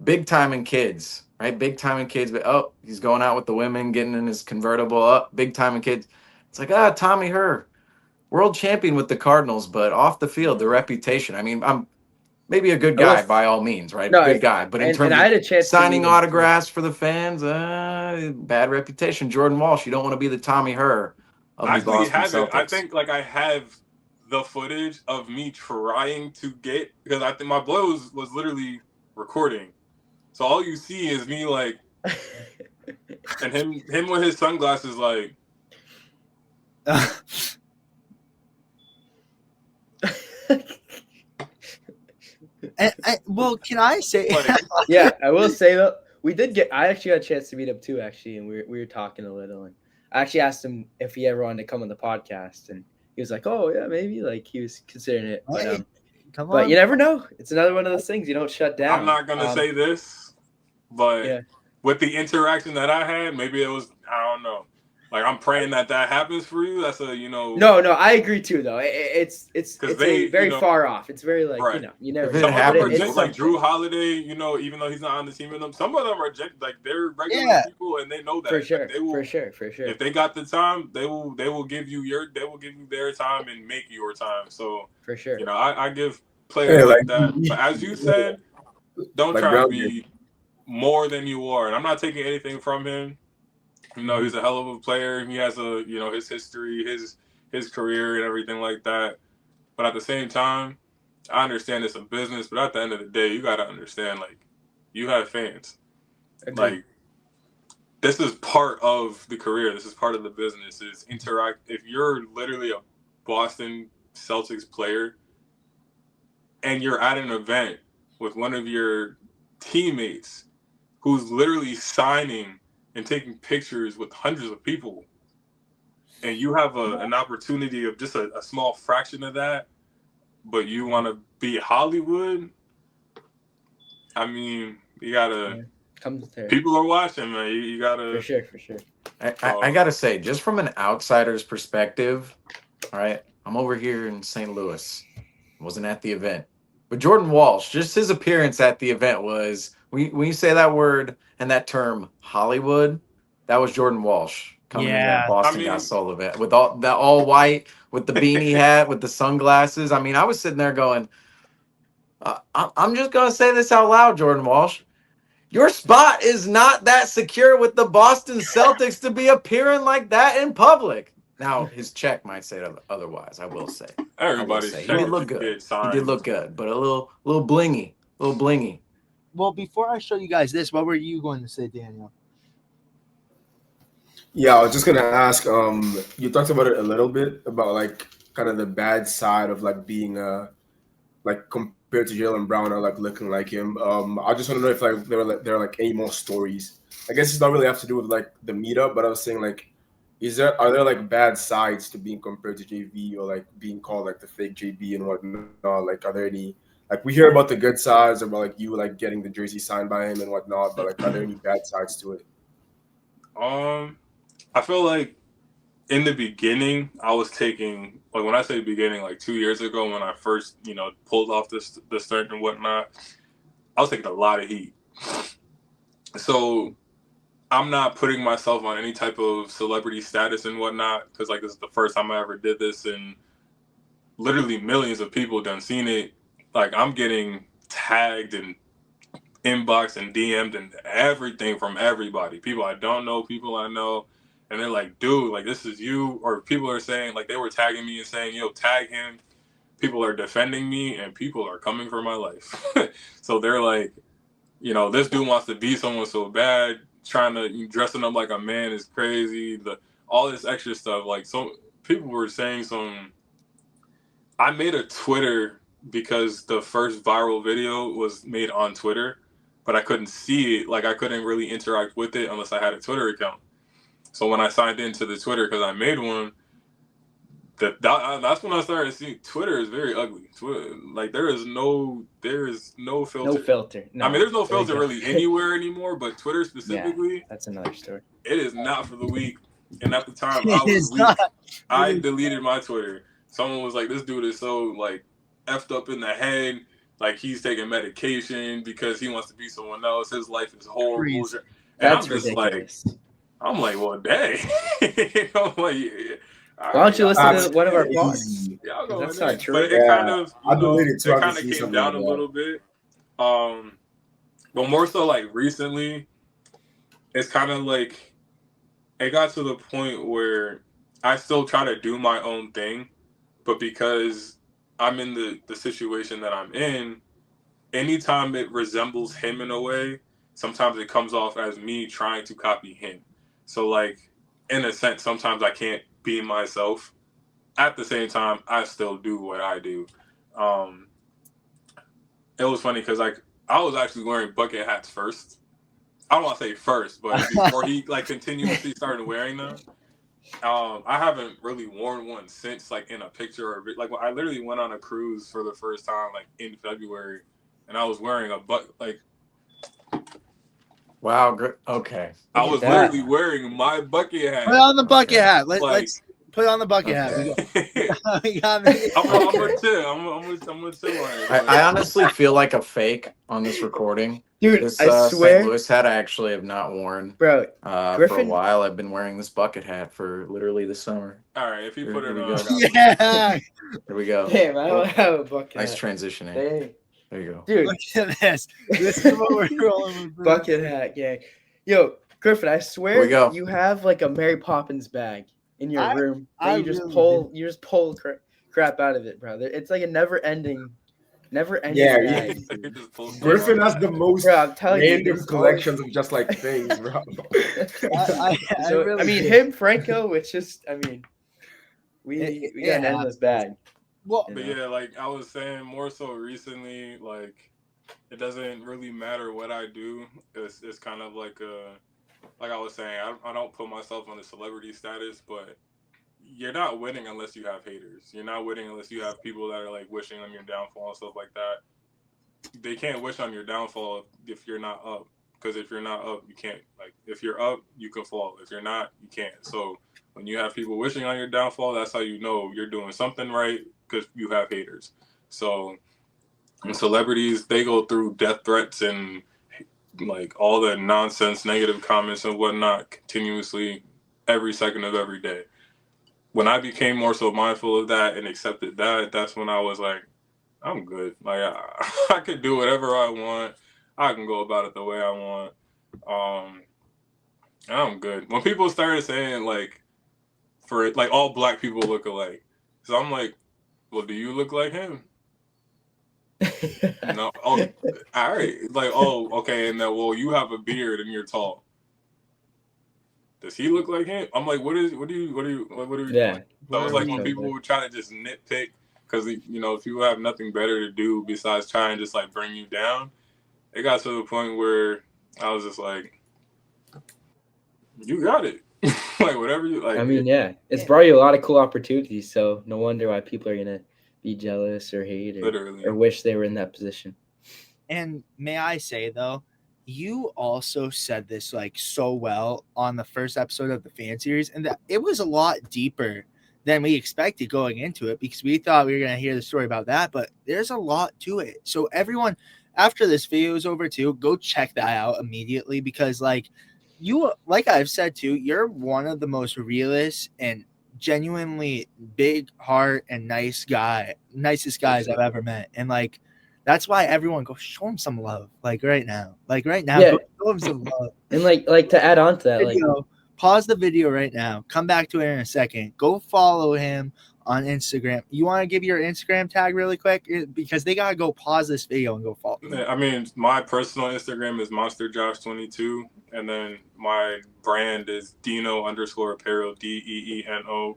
big time in kids, right? Big time in kids, but he's going out with the women, getting in his convertible, big time in kids. It's like, Tommy Herr, world champion with the Cardinals, but off the field, the reputation. I mean, I'm maybe a good guy by all means, right? Good guy, but in terms of signing autographs for the fans, bad reputation. Jordan Walsh, you don't want to be the Tommy Herr of the Boston Celtics. I think I have the footage of me trying to get, because I think my boy was literally recording, so all you see is me like, and him with his sunglasses like. Well, can I say? Yeah, I will say though, I actually got a chance to meet him too, actually, and we were talking a little, and I actually asked him if he ever wanted to come on the podcast, and he was like, "Oh yeah, maybe." Like he was considering it, but you never know. It's another one of those things you don't shut down. I'm not gonna say this, but with the interaction that I had, maybe it was, I don't know. Like, I'm praying that happens for you. That's a, No, I agree too, though. It's very far off. It's very like, right. You never. Some of them are just like Drew Holiday, even though he's not on the team with them. Some of them are just like, they're regular people and they know that. For sure, like, for sure. If they got the time, they will give you their time and make your time. So for sure, I give players like that. But as you said, don't try to be more than you are. And I'm not taking anything from him. He's a hell of a player. He has his history, his career and everything like that. But at the same time, I understand it's a business, but at the end of the day, you got to understand, like, you have fans. Agreed. Like, this is part of the career. This is part of the business. Is interact. If you're literally a Boston Celtics player and you're at an event with one of your teammates who's literally signing and taking pictures with hundreds of people, and you have an opportunity of just a small fraction of that, but you want to be Hollywood, I mean, you gotta. People are watching, man. You gotta. For sure. I gotta say, just from an outsider's perspective, all right, I'm over here in St. Louis. Wasn't at the event, but Jordan Walsh, just his appearance at the event was. When you say that word and that term, Hollywood, that was Jordan Walsh coming in that Boston Got Soul event with all white, with the beanie hat, with the sunglasses. I mean, I was sitting there going, I'm just going to say this out loud, Jordan Walsh. Your spot is not that secure with the Boston Celtics to be appearing like that in public. Now, his check might say otherwise, I will say. He did look good. He did look good, but a little blingy. Well, before I show you guys this, what were you going to say, Daniel? Yeah, I was just gonna ask. You talked about it a little bit about like kind of the bad side of like being like compared to Jaylen Brown or like looking like him. I just want to know if like there are like any more stories. I guess it's not really have to do with like the meetup, but I was saying like, are there like bad sides to being compared to JV or like being called like the fake JB and whatnot? Like, are there any? Like, we hear about the good sides about like you like getting the jersey signed by him and whatnot, but like, are there any bad sides to it? I feel like in the beginning, I was taking, like, when I say beginning, like 2 years ago when I first, pulled off the stunt and whatnot, I was taking a lot of heat. So I'm not putting myself on any type of celebrity status and whatnot, because like this is the first time I ever did this, and literally millions of people done seen it. Like, I'm getting tagged and inboxed and DM'd and everything from everybody. People I don't know, people I know. And they're like, dude, like, this is you. Or people are saying, like, they were tagging me and saying, yo, tag him. People are defending me and people are coming for my life. So they're like, this dude wants to be someone so bad. Trying to, dressing up like a man is crazy. All this extra stuff. Like, so people were saying I made a Twitter because the first viral video was made on Twitter, but I couldn't see it. Like, I couldn't really interact with it unless I had a Twitter account. So when I signed into the Twitter, because I made one, that's when I started seeing Twitter is very ugly. Twitter, like, there is no filter. No filter. No, I mean, there's no filter really anywhere anymore, but Twitter specifically, yeah, that's another story. It is not for the weak. And at the time, I was weak. I deleted my Twitter. Someone was like, "This dude is so like effed up in the head. Like, he's taking medication because he wants to be someone else. His life is horrible." And that's I'm just ridiculous. well, dang. I'm like, why don't you listen to one of our pods? Yeah, that's not true. But it kind of, it kind of came down a little bit. But more so like recently, it's kind of like it got to the point where I still try to do my own thing, but because I'm in the situation that I'm in, anytime it resembles him in a way, sometimes it comes off as me trying to copy him. So, like, in a sense, sometimes I can't be myself. At the same time, I still do what I do. It was funny because, like, I was actually wearing bucket hats first. I don't want to say first, but before he, like, continuously started wearing them. I haven't really worn one since, like, in a picture or like, I literally went on a cruise for the first time, like, in February, and I was wearing Wow. Okay. I was literally wearing my bucket hat. Put on the bucket hat. Let's put on the bucket hat. We got me. I'm gonna chill. I honestly feel like a fake on this recording. Dude, this I swear, St. Louis hat I actually have not worn. Bro, Griffin, for a while. I've been wearing this bucket hat for literally the summer. All right, if you put it on. Yeah. Here we go. Damn, I don't have a bucket nice hat. transitioning. Hey. There you go. Dude, look at this. This is what we're rolling with. Bucket hat, gang. Yo, Griffin, I swear you have like a Mary Poppins bag in your room. You just pull crap out of it, brother. It's like a never ending bag. Griffin has the most random collections of just like things, bro. I mean, him, Franco, it's just, I mean, we got an endless bag. Well, but yeah, like I was saying, more so recently, like it doesn't really matter what I do. It's kind of like I was saying, I don't put myself on a celebrity status, but you're not winning unless you have haters. You're not winning unless you have people that are like wishing on your downfall and stuff like that. They can't wish on your downfall if you're not up, because if you're not up, you can't. Like, if you're up, you can fall. If you're not, you can't. So when you have people wishing on your downfall, that's how you know you're doing something right, because you have haters. So when celebrities, they go through death threats and like all the nonsense, negative comments and whatnot continuously every second of every day. When I became more so mindful of that and accepted that, that's when I was like, I'm good. Like, I could do whatever I want. I can go about it the way I want. I'm good. When people started saying like, for it, like all black people look alike, so I'm like, well, do you look like him? No. Oh, all right. Like, oh, okay. And then, well, you have a beard and you're tall. Does he look like him? I'm like, what are you doing? So it was like when people would try to just nitpick, because, you know, if you have nothing better to do besides try and just like bring you down, it got to the point where I was just like, you got it. Like, whatever you like. I mean, yeah, it's brought you a lot of cool opportunities, so no wonder why people are gonna be jealous or hate or wish they were in that position. And may I say though, you also said this like so well on the first episode of the fan series, and that it was a lot deeper than we expected going into it, because we thought we were going to hear the story about that, but there's a lot to it. So everyone, after this video is over too, go check that out immediately, because like I've said too, you're one of the most realist and genuinely big heart and nicest guys I've ever met. And like, that's why everyone go show him some love. Like right now, go show him some love. And like to add on to that, pause the video right now. Come back to it in a second. Go follow him on Instagram. You want to give your Instagram tag really quick? Because they got to go pause this video and go follow him. I mean, my personal Instagram is MonsterJosh22. And then my brand is Deno_apparel, DEENO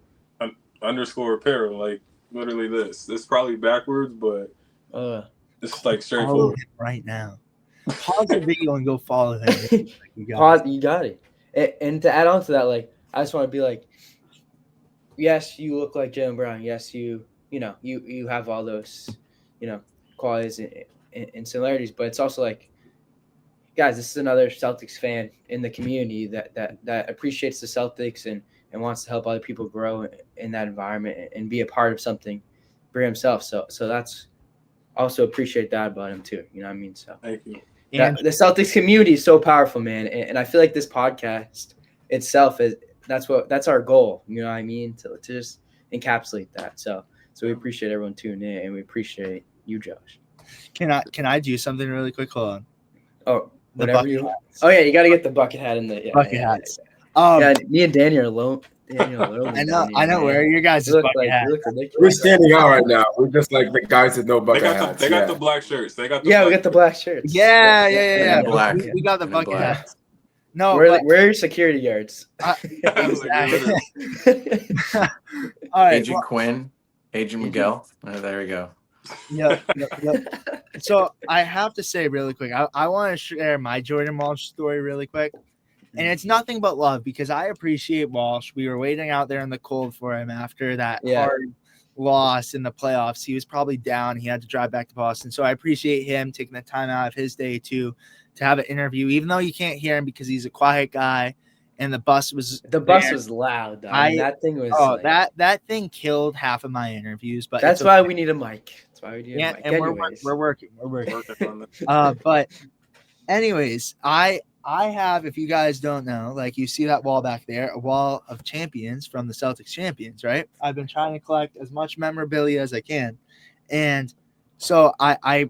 _apparel. Like literally this. It's probably backwards, but it's like Follow straightforward. him right now. Pause the video and go follow him. You got it. And to add on to that, like I just want to be like, yes, you look like Jaylen Brown. Yes, you have all those, qualities and similarities. But it's also like, guys, this is another Celtics fan in the community that appreciates the Celtics and wants to help other people grow in that environment and be a part of something for himself. So that's also appreciate that about him too. You know what I mean? So Thank you. the Celtics community is so powerful, man. And I feel like this podcast itself that's our goal. You know what I mean? To just encapsulate that. So we appreciate everyone tuning in, and we appreciate you, Josh. Can I do something really quick? Hold on. Oh, whatever you want. Oh yeah, you got to get the bucket hat in the bucket hats. Me and Danny are alone. I know where your guys' bucket hats. We're standing out right now. We're just like the guys that know bucket hats. They got the black shirts. We got the black shirts. Yeah. Black. We got the bucket hats. No, we're security guards. All right, Agent Quinn, Agent Miguel. Oh, there we go. Yep. So I have to say really quick, I want to share my Jordan Walsh story really quick. And it's nothing but love because I appreciate Walsh. We were waiting out there in the cold for him after that hard loss in the playoffs. He was probably down. He had to drive back to Boston. So I appreciate him taking the time out of his day to have an interview, even though you can't hear him because he's a quiet guy. And the bus was loud. Though. That thing was that thing killed half of my interviews. But that's why we need a mic. That's why we need a mic. And we're working on this. But anyways, I have, if you guys don't know, like you see that wall back there, a wall of champions from the Celtics champions, right? I've been trying to collect as much memorabilia as I can. And so I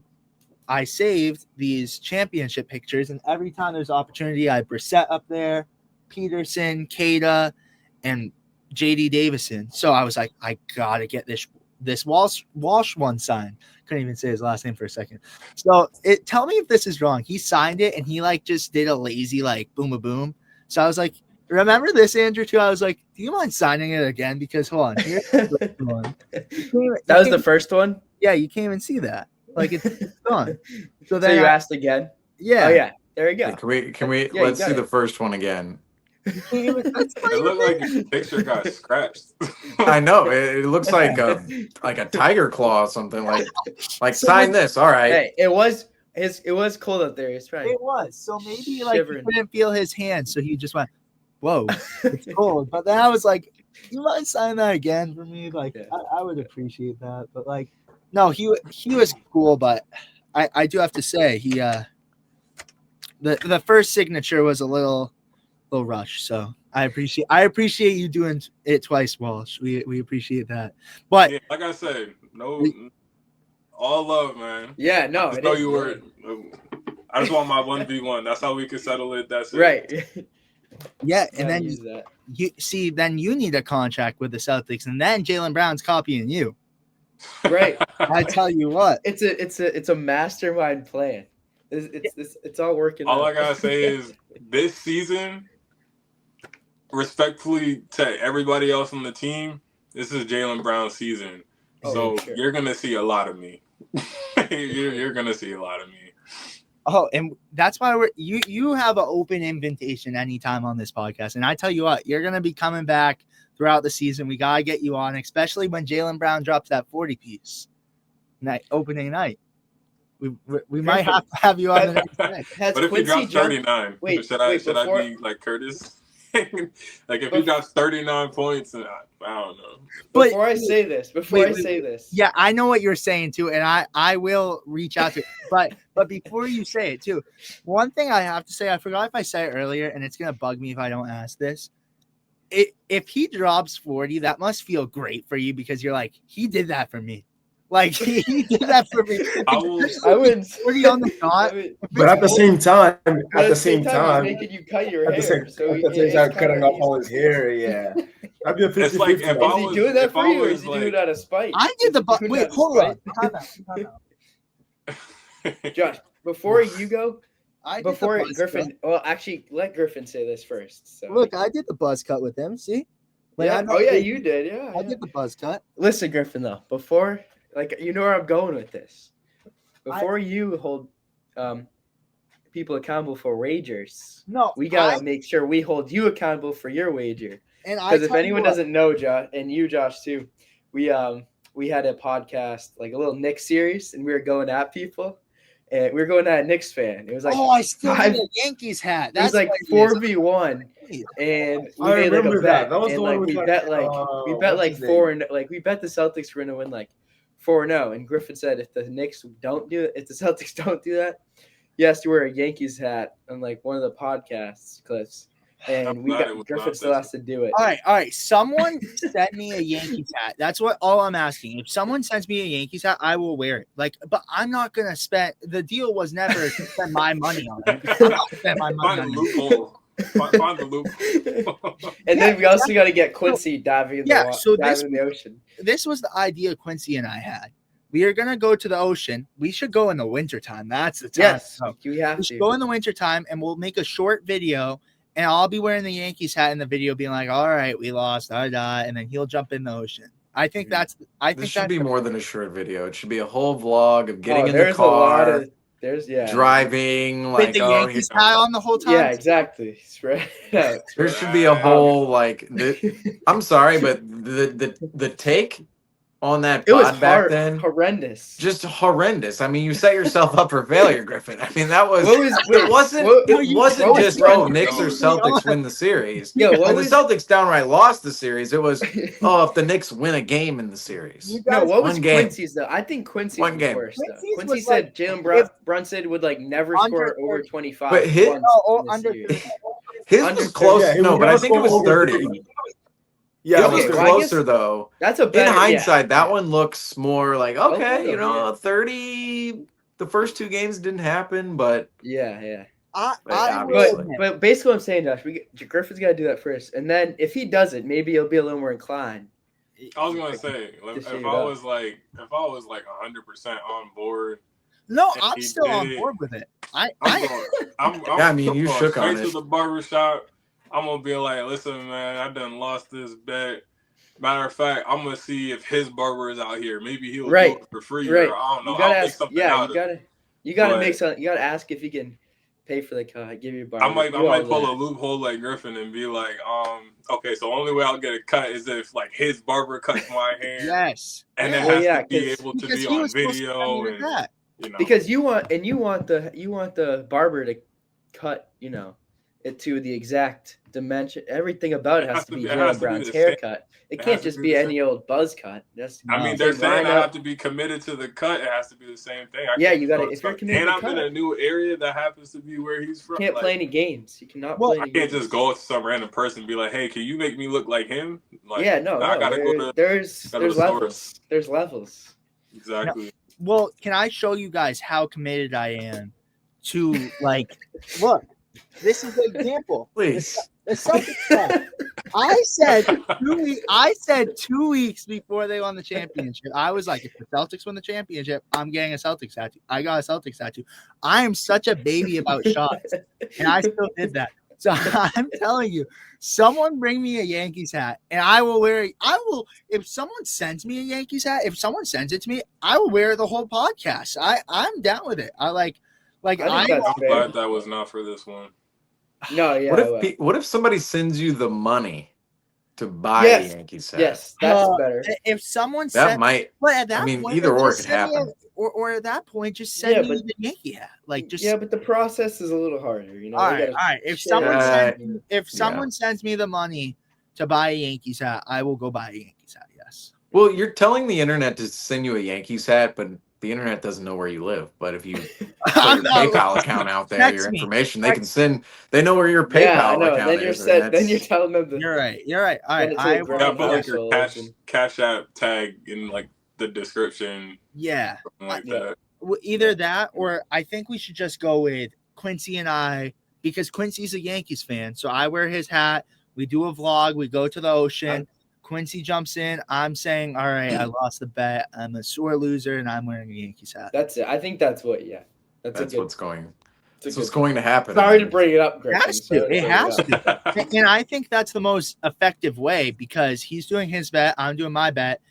saved these championship pictures, and every time there's opportunity, I have Brissett up there, Peterson, Cada, and JD Davison. So I was like, I gotta get this Walsh one signed. Couldn't even say his last name for a second. So tell me if this is wrong. He signed it and he like just did a lazy like boom a boom. So I was like, remember this, Andrew, too? I was like, do you mind signing it again? Because hold on, here's the first one. That was the first one? Yeah, you can't even see that. Like it's gone. So then you asked again? Yeah. Oh yeah. There you go. Can we let's see the first one again. It looked like your picture got scratched. I know. It looks like a tiger claw or something. Like sign this. All right. Hey, it was cold up there. It's right. It was. So maybe like he couldn't feel his hand, so he just went, "Whoa, it's cold." But then I was like, "You might sign that again for me?" Like I would appreciate that. But like, no, he was cool. But I do have to say the first signature was a little rush, so I appreciate you doing it twice, Walsh. We appreciate that. But yeah, like I said, all love, man. Yeah, no. I know you were. I just want my 1v1. That's how we can settle it. That's it. Right. Yeah, and then then you need a contract with the Celtics, and then Jaylen Brown's copying you. Right. I tell you what, it's a mastermind plan. It's all working. All I gotta say is this season, respectfully to everybody else on the team, this is Jaylen Brown's season. So you're gonna see a lot of me. you're gonna see a lot of me. Oh, and that's why you have an open invitation anytime on this podcast. And I tell you what, you're gonna be coming back throughout the season. We gotta get you on, especially when Jaylen Brown drops that 40-piece opening night. We might have to have you on the next night. But if he drops 39, should I be like Curtis? Like if he drops 39 points, I don't know. Before I say this. Yeah, I know what you're saying too, and I will reach out to it. But before you say it too, one thing I have to say, I forgot if I said it earlier, and it's gonna bug me if I don't ask this. If he drops 40, that must feel great for you because you're like, he did that for me. Like he did that for me. I wouldn't 40 on the dot. But at the same time, he's making you cut your hair. At the same time, cutting off all his hair. Yeah, I'd be a 50-50. It's like if I was doing that for you, or is he doing it out of spite? I did the wait. Hold on. Time out. Josh, before you go, Griffin. Well, actually, let Griffin say this first. So. Look, I did the buzz cut with him. See, Like, yeah. Oh yeah, you did. Yeah. I did the buzz cut. Listen, Griffin, though, before, like, you know where I'm going with this. Before you hold people accountable for wagers, we gotta make sure we hold you accountable for your wager. Because if anyone doesn't know, Josh, and you, Josh, too, we had a podcast, like a little Knicks series, and we were going at people. And we were going at a Knicks fan. It was like, I still need a Yankees hat. It was like 4v1, and we made like a bet. That was and the like one we bet like 4 and like we bet the Celtics were gonna win like 4-0. And Griffin said if the Knicks don't do it, if the Celtics don't do that, he has to wear a Yankees hat on like one of the podcast clips. And Griffin still has to do it. All right. Someone send me a Yankees hat. That's all I'm asking. If someone sends me a Yankees hat, I will wear it. Like, but I'm not gonna spend. The deal was never to spend my money on it. I'm not spend my money on loophole. Find the loophole. And then we also got to get Quincy diving in the ocean. This was the idea Quincy and I had. We are gonna go to the ocean. We should go in the wintertime. That's the time. Yes, we have to go in the wintertime, and we'll make a short video. And I'll be wearing the Yankees hat in the video, being like, "All right, we lost, and then he'll jump in the ocean." I think this should be more than a short video. It should be a whole vlog of getting in the car. A lot of driving with the Yankees hat on the whole time. Yeah, exactly. There should be a whole I'm sorry, but the take on that pod back then, horrendous, just horrendous. I mean, you set yourself up for failure, Griffin. I mean, that was it wasn't just Knicks or Celtics win the series. Yeah, the Celtics downright lost the series. It was if the Knicks win a game in the series. What was Quincy's though? I think Quincy's was worse though. Quincy said Jaylen Brunson would never score over 25. But his was close. But I think it was 30. Yeah, it was closer though. That's a better, in hindsight, that one looks more like 30. The first 2 games didn't happen, but yeah. But basically, what I'm saying, Josh, Griffin's got to do that first, and then if he does it, maybe he'll be a little more inclined. I was gonna say if I was like 100% on board. No, I'm still on board with it. You shook on it. To the barbershop. I'm gonna be like, listen, man, I done lost this bet. Matter of fact, I'm gonna see if his barber is out here. Maybe he'll do it for free. Right. Or I don't know. You gotta I'll ask, you gotta make something. You gotta ask if he can pay for the cut. Give you a barber. I might pull a loophole like Griffin and be like, okay, so only way I'll get a cut is if like his barber cuts my hair. Yes. And it has to be able to be on video and because you want the barber to cut, it to the exact dimension. Everything about it has to be Jaylen Brown's haircut. It can't just be any old buzz cut. They're saying I have to be committed to the cut. It has to be the same thing. You got to. If you're committed, and I'm in a new area that happens to be where he's from. You can't play any games. You cannot play. I can't just go to some random person and be like, "Hey, can you make me look like him?" I gotta go to. There's levels. There's levels. Exactly. Well, can I show you guys how committed I am to look? This is an example. Please. The Celtics. I said 2 weeks before they won the championship. I was like, if the Celtics win the championship, I'm getting a Celtics tattoo. I got a Celtics tattoo. I am such a baby about shots, and I still did that. So I'm telling you, someone bring me a Yankees hat, and I will wear it. If someone sends me a Yankees hat, if someone sends it to me, I will wear it the whole podcast. I'm down with it. I'm glad that was not for this one. No, yeah. What if somebody sends you the money to buy a Yankees hat? Yes, that's better. If someone point, either or could happen. Or at that point, just send me the Yankee hat. But the process is a little harder. All right. If someone sends me the money to buy a Yankees hat, I will go buy a Yankees hat. Yes. Well, you're telling the internet to send you a Yankees hat, but the internet doesn't know where you live. But if you put your PayPal account out there, your information, they can send. They know where your PayPal account is. Then you're telling them. You're right. All right. I put like your cash app tag in like the description. Yeah. That. Either that, or I think we should just go with Quincy and I, because Quincy's a Yankees fan. So I wear his hat. We do a vlog. We go to the ocean. Quincy jumps in. I'm saying, all right, I lost the bet. I'm a sore loser, and I'm wearing a Yankees hat. That's it. I think that's what. That's what's going. So it's going to happen. Sorry to bring it up, Griffin. It has to. And I think that's the most effective way because he's doing his bet, I'm doing my bet,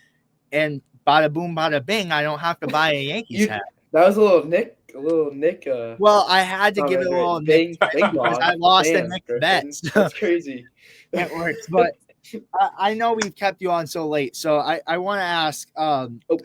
and bada boom, bada bing, I don't have to buy a Yankees hat. That was a little Nick. Well, I had to give it a little Nick because I lost a Nick bet. So that's crazy. It works, but I know we've kept you on so late, so I want to ask: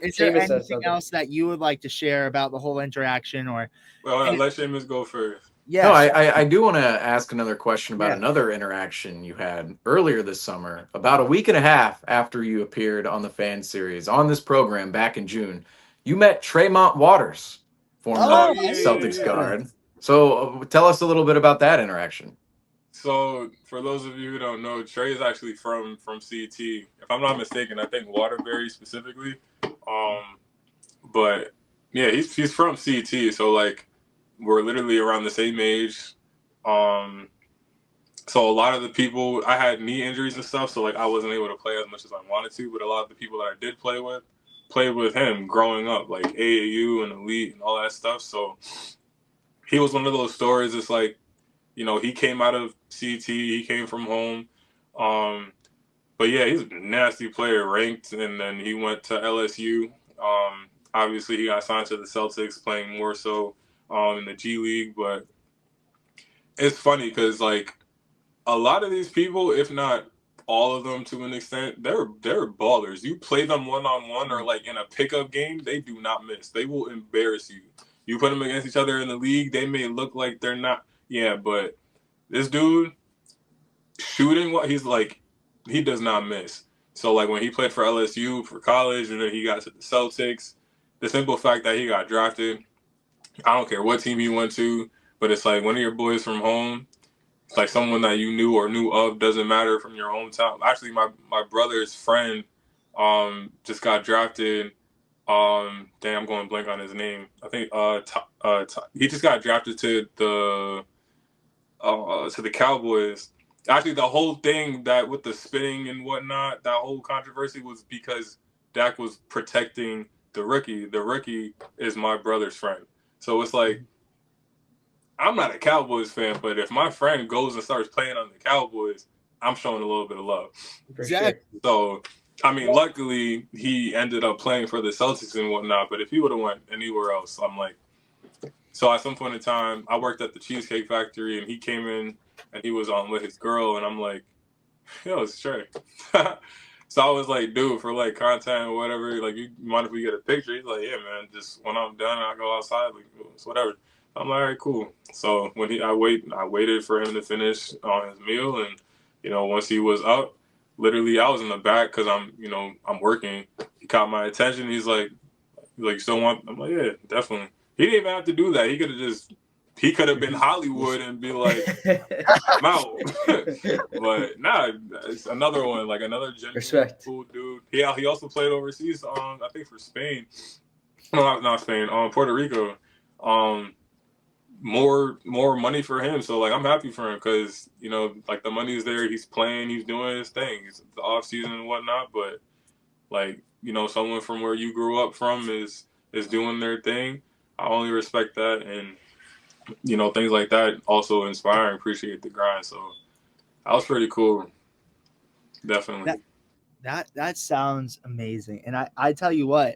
is there anything else that you would like to share about the whole interaction? Or let Seamus go first. Yeah, no, I do want to ask another question about another interaction you had earlier this summer, about a week and a half after you appeared on the Fan Series on this program back in June. You met Tremont Waters, former Celtics guard. So tell us a little bit about that interaction. So for those of you who don't know, Trey is actually from CT. If I'm not mistaken, I think Waterbury specifically. But yeah, he's from CT. So like we're literally around the same age. So a lot of the people, I had knee injuries and stuff, so like I wasn't able to play as much as I wanted to. But a lot of the people that I did play with, played with him growing up, like AAU and Elite and all that stuff. So he was one of those stories. It's like, you know, he came out of CT, he came from home. But yeah, he's a nasty player, ranked, and then he went to LSU. Obviously, he got signed to the Celtics, playing more so in the G League. But it's funny because, like, a lot of these people, if not all of them to an extent, they're ballers. You play them one-on-one or, like, in a pickup game, they do not miss. They will embarrass you. You put them against each other in the league, they may look like they're not. Yeah, but this dude, shooting, what he's like, he does not miss. So, like, when he played for LSU for college and then he got to the Celtics, the simple fact that he got drafted, I don't care what team he went to, but it's like one of your boys from home, it's like someone that you knew or knew of, doesn't matter, from your hometown. Actually, my brother's friend just got drafted. I'm going blank on his name. I think he just got drafted to the Cowboys. Actually, the whole thing that with the spitting and whatnot, that whole controversy was because Dak was protecting the rookie. The rookie is my brother's friend. So it's like, I'm not a Cowboys fan, but if my friend goes and starts playing on the Cowboys, I'm showing a little bit of love. Exactly. So, I mean, luckily he ended up playing for the Celtics and whatnot, but if he would have went anywhere else, I'm like, so at some point in time, I worked at the Cheesecake Factory and he came in and he was on with his girl and I'm like, yo, it's Trey. So I was like, dude, for like content or whatever, like, you mind if we get a picture? He's like, yeah, man, just when I'm done, I go outside, like, it's whatever. I'm like, all right, cool. So when I waited for him to finish on his meal, and you know, once he was up, literally I was in the back because I'm working. He caught my attention. He's like, you still want? I'm like, yeah, definitely. He didn't even have to do that. He could have been Hollywood and be like, I'm out. But nah, it's another one, like another genuine cool dude. Yeah, he also played overseas. I think for Spain. No, not Spain. Puerto Rico. More money for him. So like, I'm happy for him because, you know, like the money's there. He's playing. He's doing his thing. It's the off season and whatnot. But like, you know, someone from where you grew up from is doing their thing. I only respect that, and you know, things like that also inspire and appreciate the grind. So that was pretty cool. Definitely. That sounds amazing. And I tell you what,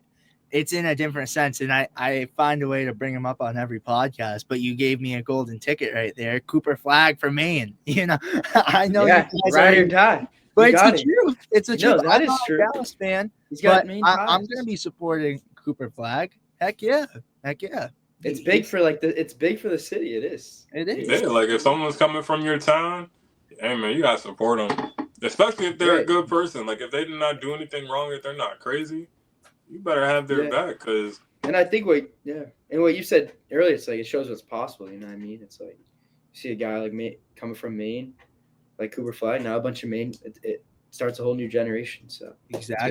it's in a different sense. And I find a way to bring him up on every podcast, but you gave me a golden ticket right there. Cooper Flag from Maine. You know, I know. Yeah, right your tie. But it's the truth. It's the truth. That is true. I'm a Dallas fan. But I'm going to be supporting Cooper Flag. Heck yeah. It's big for it's big for the city. It is. Yeah, like if someone's coming from your town, hey man, you gotta support them. Especially if they're a good person. Like if they did not do anything wrong, if they're not crazy, you better have their back. And I think what you said earlier, it's like it shows what's possible. You know what I mean? It's like you see a guy like me coming from Maine, like Cooper Flag. Now a bunch of Maine, it starts a whole new generation. So exactly.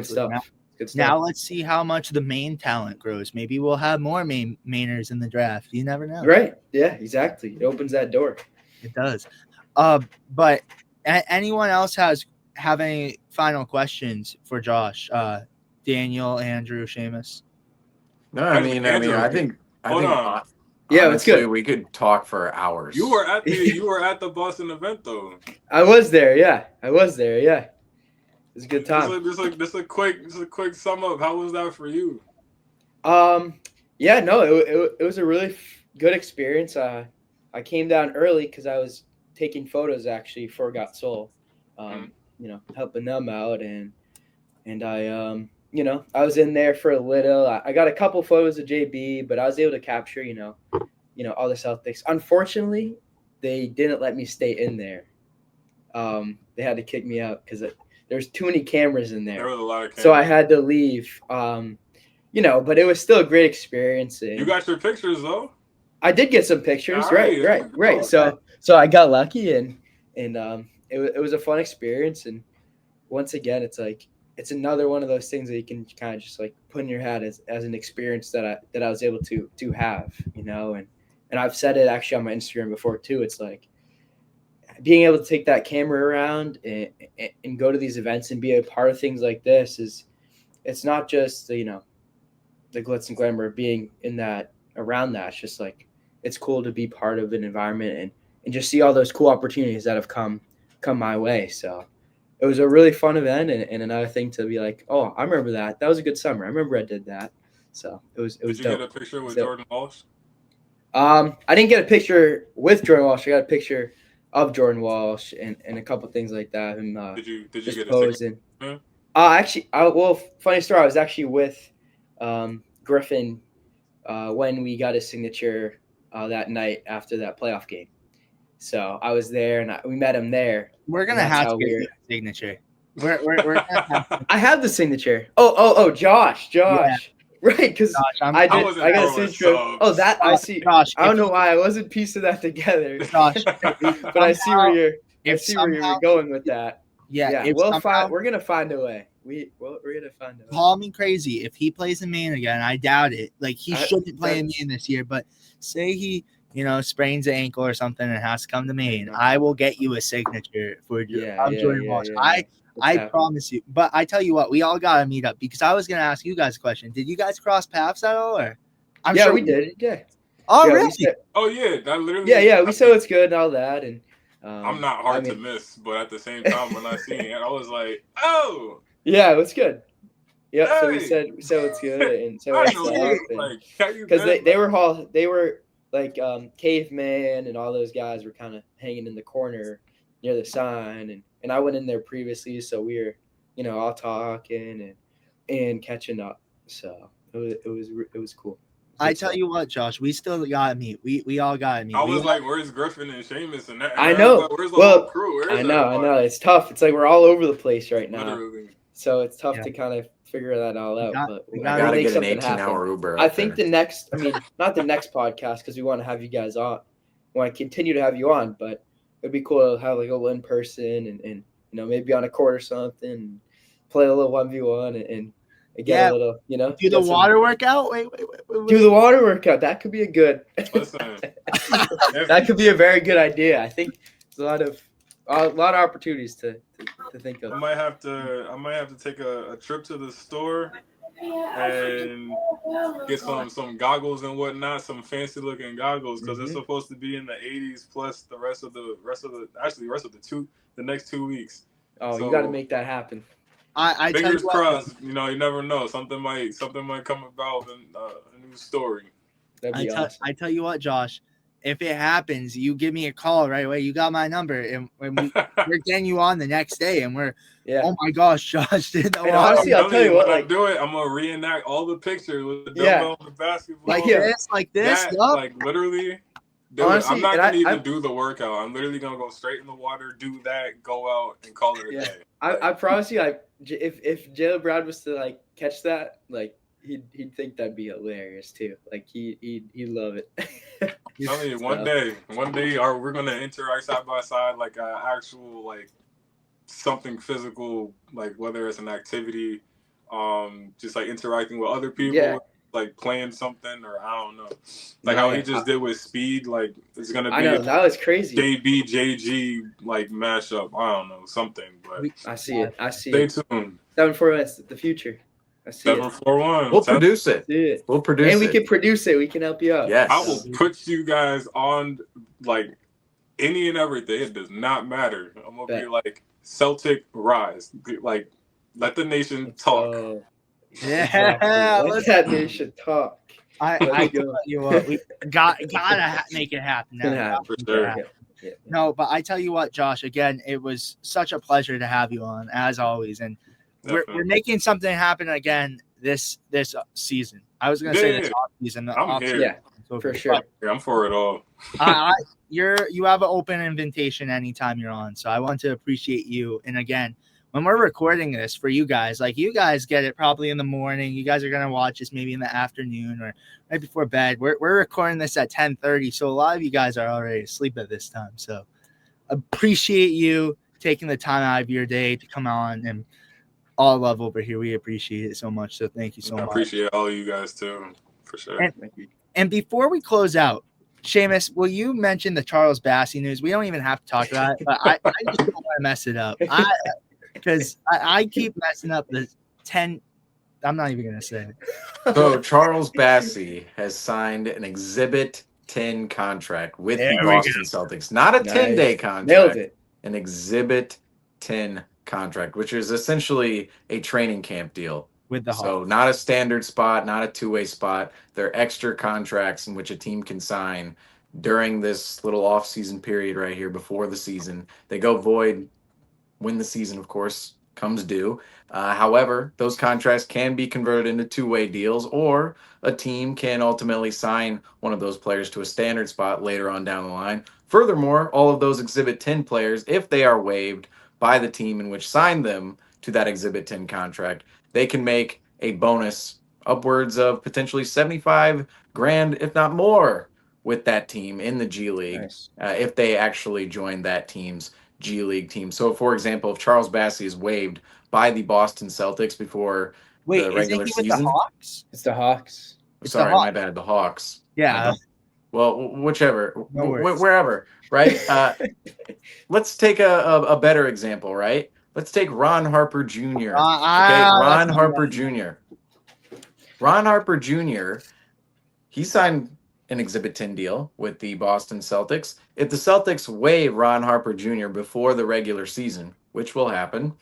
Good stuff. Now let's see how much the Maine talent grows. Maybe we'll have more Mainers in the draft. You never know. Right. Yeah, exactly. It opens that door. It does. But anyone else have any final questions for Josh? Daniel, Andrew, Seamus? No, I think Yeah, honestly, it's good. We could talk for hours. You were at the Boston event though. I was there. Yeah, It was a good time. Just a quick sum up. How was that for you? Yeah, no, it was a really good experience. I came down early because I was taking photos actually for Got Soul, helping them out, and I I was in there for a little. I got a couple photos of JB, but I was able to capture all the Celtics. Unfortunately, they didn't let me stay in there. They had to kick me out because there's too many cameras in there. There was a lot of cameras. So I had to leave. But it was still a great experience. And you got your pictures though. I did get some pictures. Right. Right. So I got lucky, and it was a fun experience. And once again, it's like it's another one of those things that you can kind of just like put in your head as an experience that I was able to have, and I've said it actually on my Instagram before too. It's like being able to take that camera around and go to these events and be a part of things like this it's not just the glitz and glamour of being around that. It's just like it's cool to be part of an environment and just see all those cool opportunities that have come my way. So it was a really fun event and another thing to be like, oh, I remember that. That was a good summer. I remember I did that. So it was Did you dope. get a picture with Jordan Walsh? I didn't get a picture with Jordan Walsh. I got a picture of Jordan Walsh and a couple things like that. And Did you just get a posing. picture? Funny story. I was actually with Griffin when we got his signature that night after that playoff game. So I was there and we met him there. We're gonna have to get a signature. We're gonna have I have the signature. Oh, Josh. Yeah. Right, because I got a signature. Oh, that I see. Josh, I don't know why I wasn't piecing that together. Josh, but I see where you're going with that. Yeah, we're gonna find a way. We're gonna find a way. Call me crazy if he plays in Maine again. I doubt it. Like he shouldn't play in Maine this year. But say he, sprains an ankle or something and has to come to Maine, I will get you a signature for Jordan Walsh. I promise you. But I tell you what, we all gotta meet up because I was gonna ask you guys a question. Did you guys cross paths at all? Or I'm sure we did. Yeah. Oh really? That literally. Yeah. We said it's good and all that, and I'm not hard to miss, but at the same time, when I seen it, I was like, oh. Yeah, it was good. Yeah, hey. So we said it's good, and so because they were like Caveman and all those guys were kind of hanging in the corner near the sign, and I went in there previously, so we were all talking and catching up. So it was cool. I tell you what, Josh, we still gotta meet. We all gotta meet. I was like, "Where's Griffin and Seamus and that?" I know. Where's the whole crew? I know. It's tough. It's like we're all over the place right now. Literally. So it's tough to kind of figure that all out. But we gotta get an 18-hour Uber. I think the next, not the next podcast because we want to have you guys on. We want to continue to have you on, but it'd be cool to have like a little in person and maybe on a court or something, play a little 1v1 and get a little, do the water workout. Wait. Do the water workout. That could be a good. That could be a very good idea. I think there's a lot of opportunities to think of. I might have to take a trip to the store and get some goggles and whatnot, some fancy looking goggles because it's supposed to be in the 80s plus the rest of the next 2 weeks. Oh, so, you got to make that happen. I fingers crossed. You never know. Something might come about in a new story. That'd be awesome. I tell you what, Josh. If it happens, you give me a call right away. You got my number, and we're getting you on the next day. And oh my gosh, Josh did that. Honestly, I'll tell you what. I'm gonna reenact all the pictures with the dumbbell and the basketball, like this. Like literally. Honestly, I'm not gonna even do the workout. I'm literally gonna go straight in the water, do that, go out, and call it a day. I promise you, if Jaylen Brown was to catch that, he'd think that'd be hilarious too. He'd love it. I mean, one day, we're gonna interact side by side, like an actual something physical, whether it's an activity, just interacting with other people. Yeah. Playing something, or I don't know, how he just did with Speed. It's gonna be. I know that was crazy. JB JG mashup. I don't know something, but I see it. Stay tuned. 7 4 minutes. The future. I see it. 741. We'll produce it. See it. We'll produce it. And we can produce it. We can help you out. Yes. I will put you guys on like any and everything. It does not matter. I'm gonna be like Celtic Rise. Like, let the nation talk. Yeah, Let that nation talk. I tell you what, we gotta make it happen now. Yeah, for sure. Yeah. No, but I tell you what, Josh, again, it was such a pleasure to have you on, as always. And we're making something happen again this season. I was gonna say this off season. I'm here. Yeah, for sure. I'm for it all. You have an open invitation anytime you're on. So I want to appreciate you. And again, when we're recording this for you guys, like you guys get it probably in the morning. You guys are gonna watch this maybe in the afternoon or right before bed. We're recording this at 10:30, so a lot of you guys are already asleep at this time. So appreciate you taking the time out of your day to come on, and all love over here. We appreciate it so much. So thank you so much. I appreciate all of you guys too, for sure. And before we close out, Seamus, will you mention the Charles Bassey news? We don't even have to talk about it, but I just don't want to mess it up. Because I keep messing up the 10. I'm not even going to say it. So Charles Bassey has signed an Exhibit 10 contract with the Boston Celtics. Not a 10-day contract. Nailed it. An Exhibit 10 contract, which is essentially a training camp deal. With the Hawks. So not a standard spot, not a two-way spot. They're extra contracts in which a team can sign during this little off-season period right here before the season. They go void when the season, of course, comes due. However, those contracts can be converted into two-way deals, or a team can ultimately sign one of those players to a standard spot later on down the line. Furthermore, all of those Exhibit 10 players, if they are waived by the team in which signed them to that Exhibit 10 contract, they can make a bonus upwards of potentially $75,000, if not more, with that team in the G League, if they actually join that team's G League team. So, for example, if Charles Bassey is waived by the Boston Celtics before the regular season, the Hawks? It's the Hawks. Sorry, my bad. The Hawks. Yeah. Well, whichever, wherever, right? Let's take a better example, right? Let's take Ron Harper Jr. Ron Harper Jr. Ron Harper Jr. He signed an Exhibit 10 deal with the Boston Celtics. If the Celtics waive Ron Harper Jr. before the regular season, which will happen,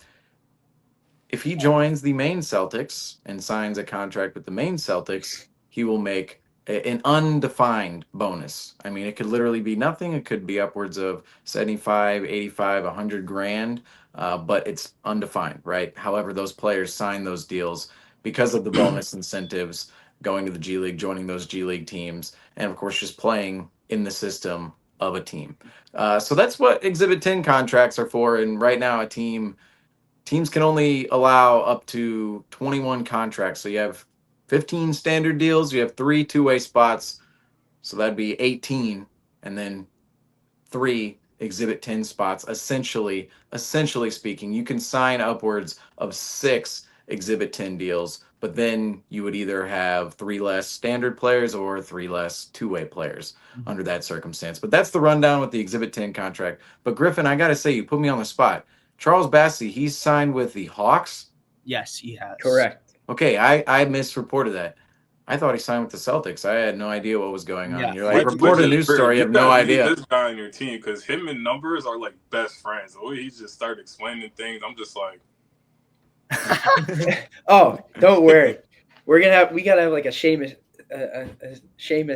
if he joins the main Celtics and signs a contract with the main Celtics, he will make an undefined bonus. I mean, it could literally be nothing. It could be upwards of 75, 85, 100 grand, but it's undefined, right? However, those players sign those deals because of the bonus incentives, going to the G League, joining those G League teams, and of course, just playing in the system of a team. So that's what Exhibit 10 contracts are for. And right now, teams can only allow up to 21 contracts. So you have 15 standard deals, you have 3 two-way spots, so that'd be 18, and then 3 Exhibit 10 spots. Essentially speaking, you can sign upwards of 6 Exhibit 10 deals, but then you would either have 3 less standard players or 3 less two-way players under that circumstance. But that's the rundown with the Exhibit 10 contract. But Griffin, I got to say, you put me on the spot. Charles Bassey, he's signed with the Hawks? Yes, he has. Correct. Okay, I misreported that. I thought he signed with the Celtics. I had no idea what was going on. Yeah. You're like, report a news story, you have no idea. This guy on your team, because him and Numbers are like best friends. The way he just started explaining things, I'm just like, oh, don't worry. We gotta have like a Seamus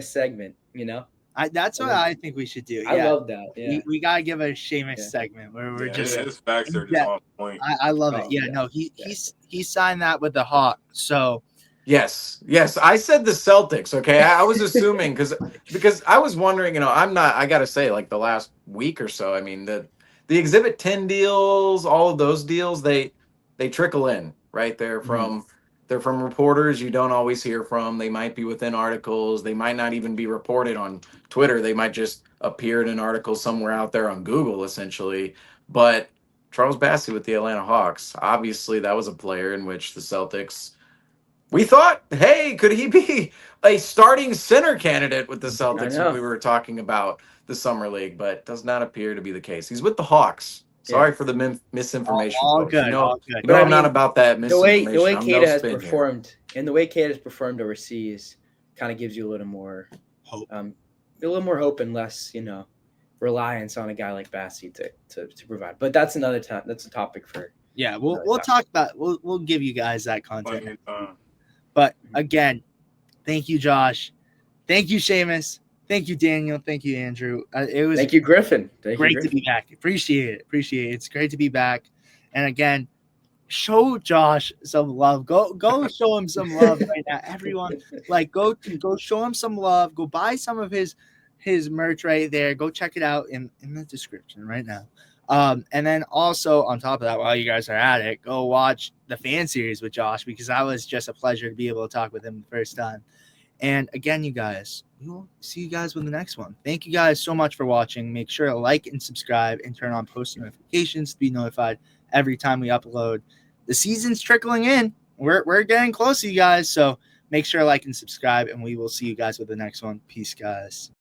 segment, you know. That's what I think we should do. I love that. Yeah. We gotta give a Seamus segment where we're just his facts are just on point. I love it. Yeah, no, he signed that with the Hawks. So yes, I said the Celtics. Okay, I was assuming because I was wondering. You know, I gotta say, like the last week or so. I mean, the Exhibit 10 deals, all of those deals, they trickle in, right? They're from reporters you don't always hear from. They might be within articles. They might not even be reported on Twitter. They might just appear in an article somewhere out there on Google, essentially. But Charles Bassey with the Atlanta Hawks, obviously that was a player in which the Celtics, we thought, hey, could he be a starting center candidate with the Celtics when we were talking about the Summer League? But does not appear to be the case. He's with the Hawks. Sorry for the misinformation. All folks. good. You know, All good. you know I'm not about that The way misinformation. Caires has performed, and the way Caires has performed overseas, kind of gives you a little more Hope. A little more hope and less, reliance on a guy like Bassey to provide. But that's another time. That's a topic for. Yeah, we'll talk about. We'll give you guys that content. But again, thank you, Josh. Thank you, Seamus. Thank you, Daniel. Thank you, Andrew. It was Thank you, Griffin. Great to be back. Appreciate it. It's great to be back. And again, show Josh some love. Go show him some love right now. Everyone, go show him some love. Go buy some of his merch right there. Go check it out in the description right now. And then also on top of that, while you guys are at it, go watch the fan series with Josh, because that was just a pleasure to be able to talk with him the first time. And again, you guys, we will see you guys with the next one. Thank you guys so much for watching. Make sure to like and subscribe and turn on post notifications to be notified every time we upload. The season's trickling in. We're getting close to you guys. So make sure to like and subscribe, and we will see you guys with the next one. Peace, guys.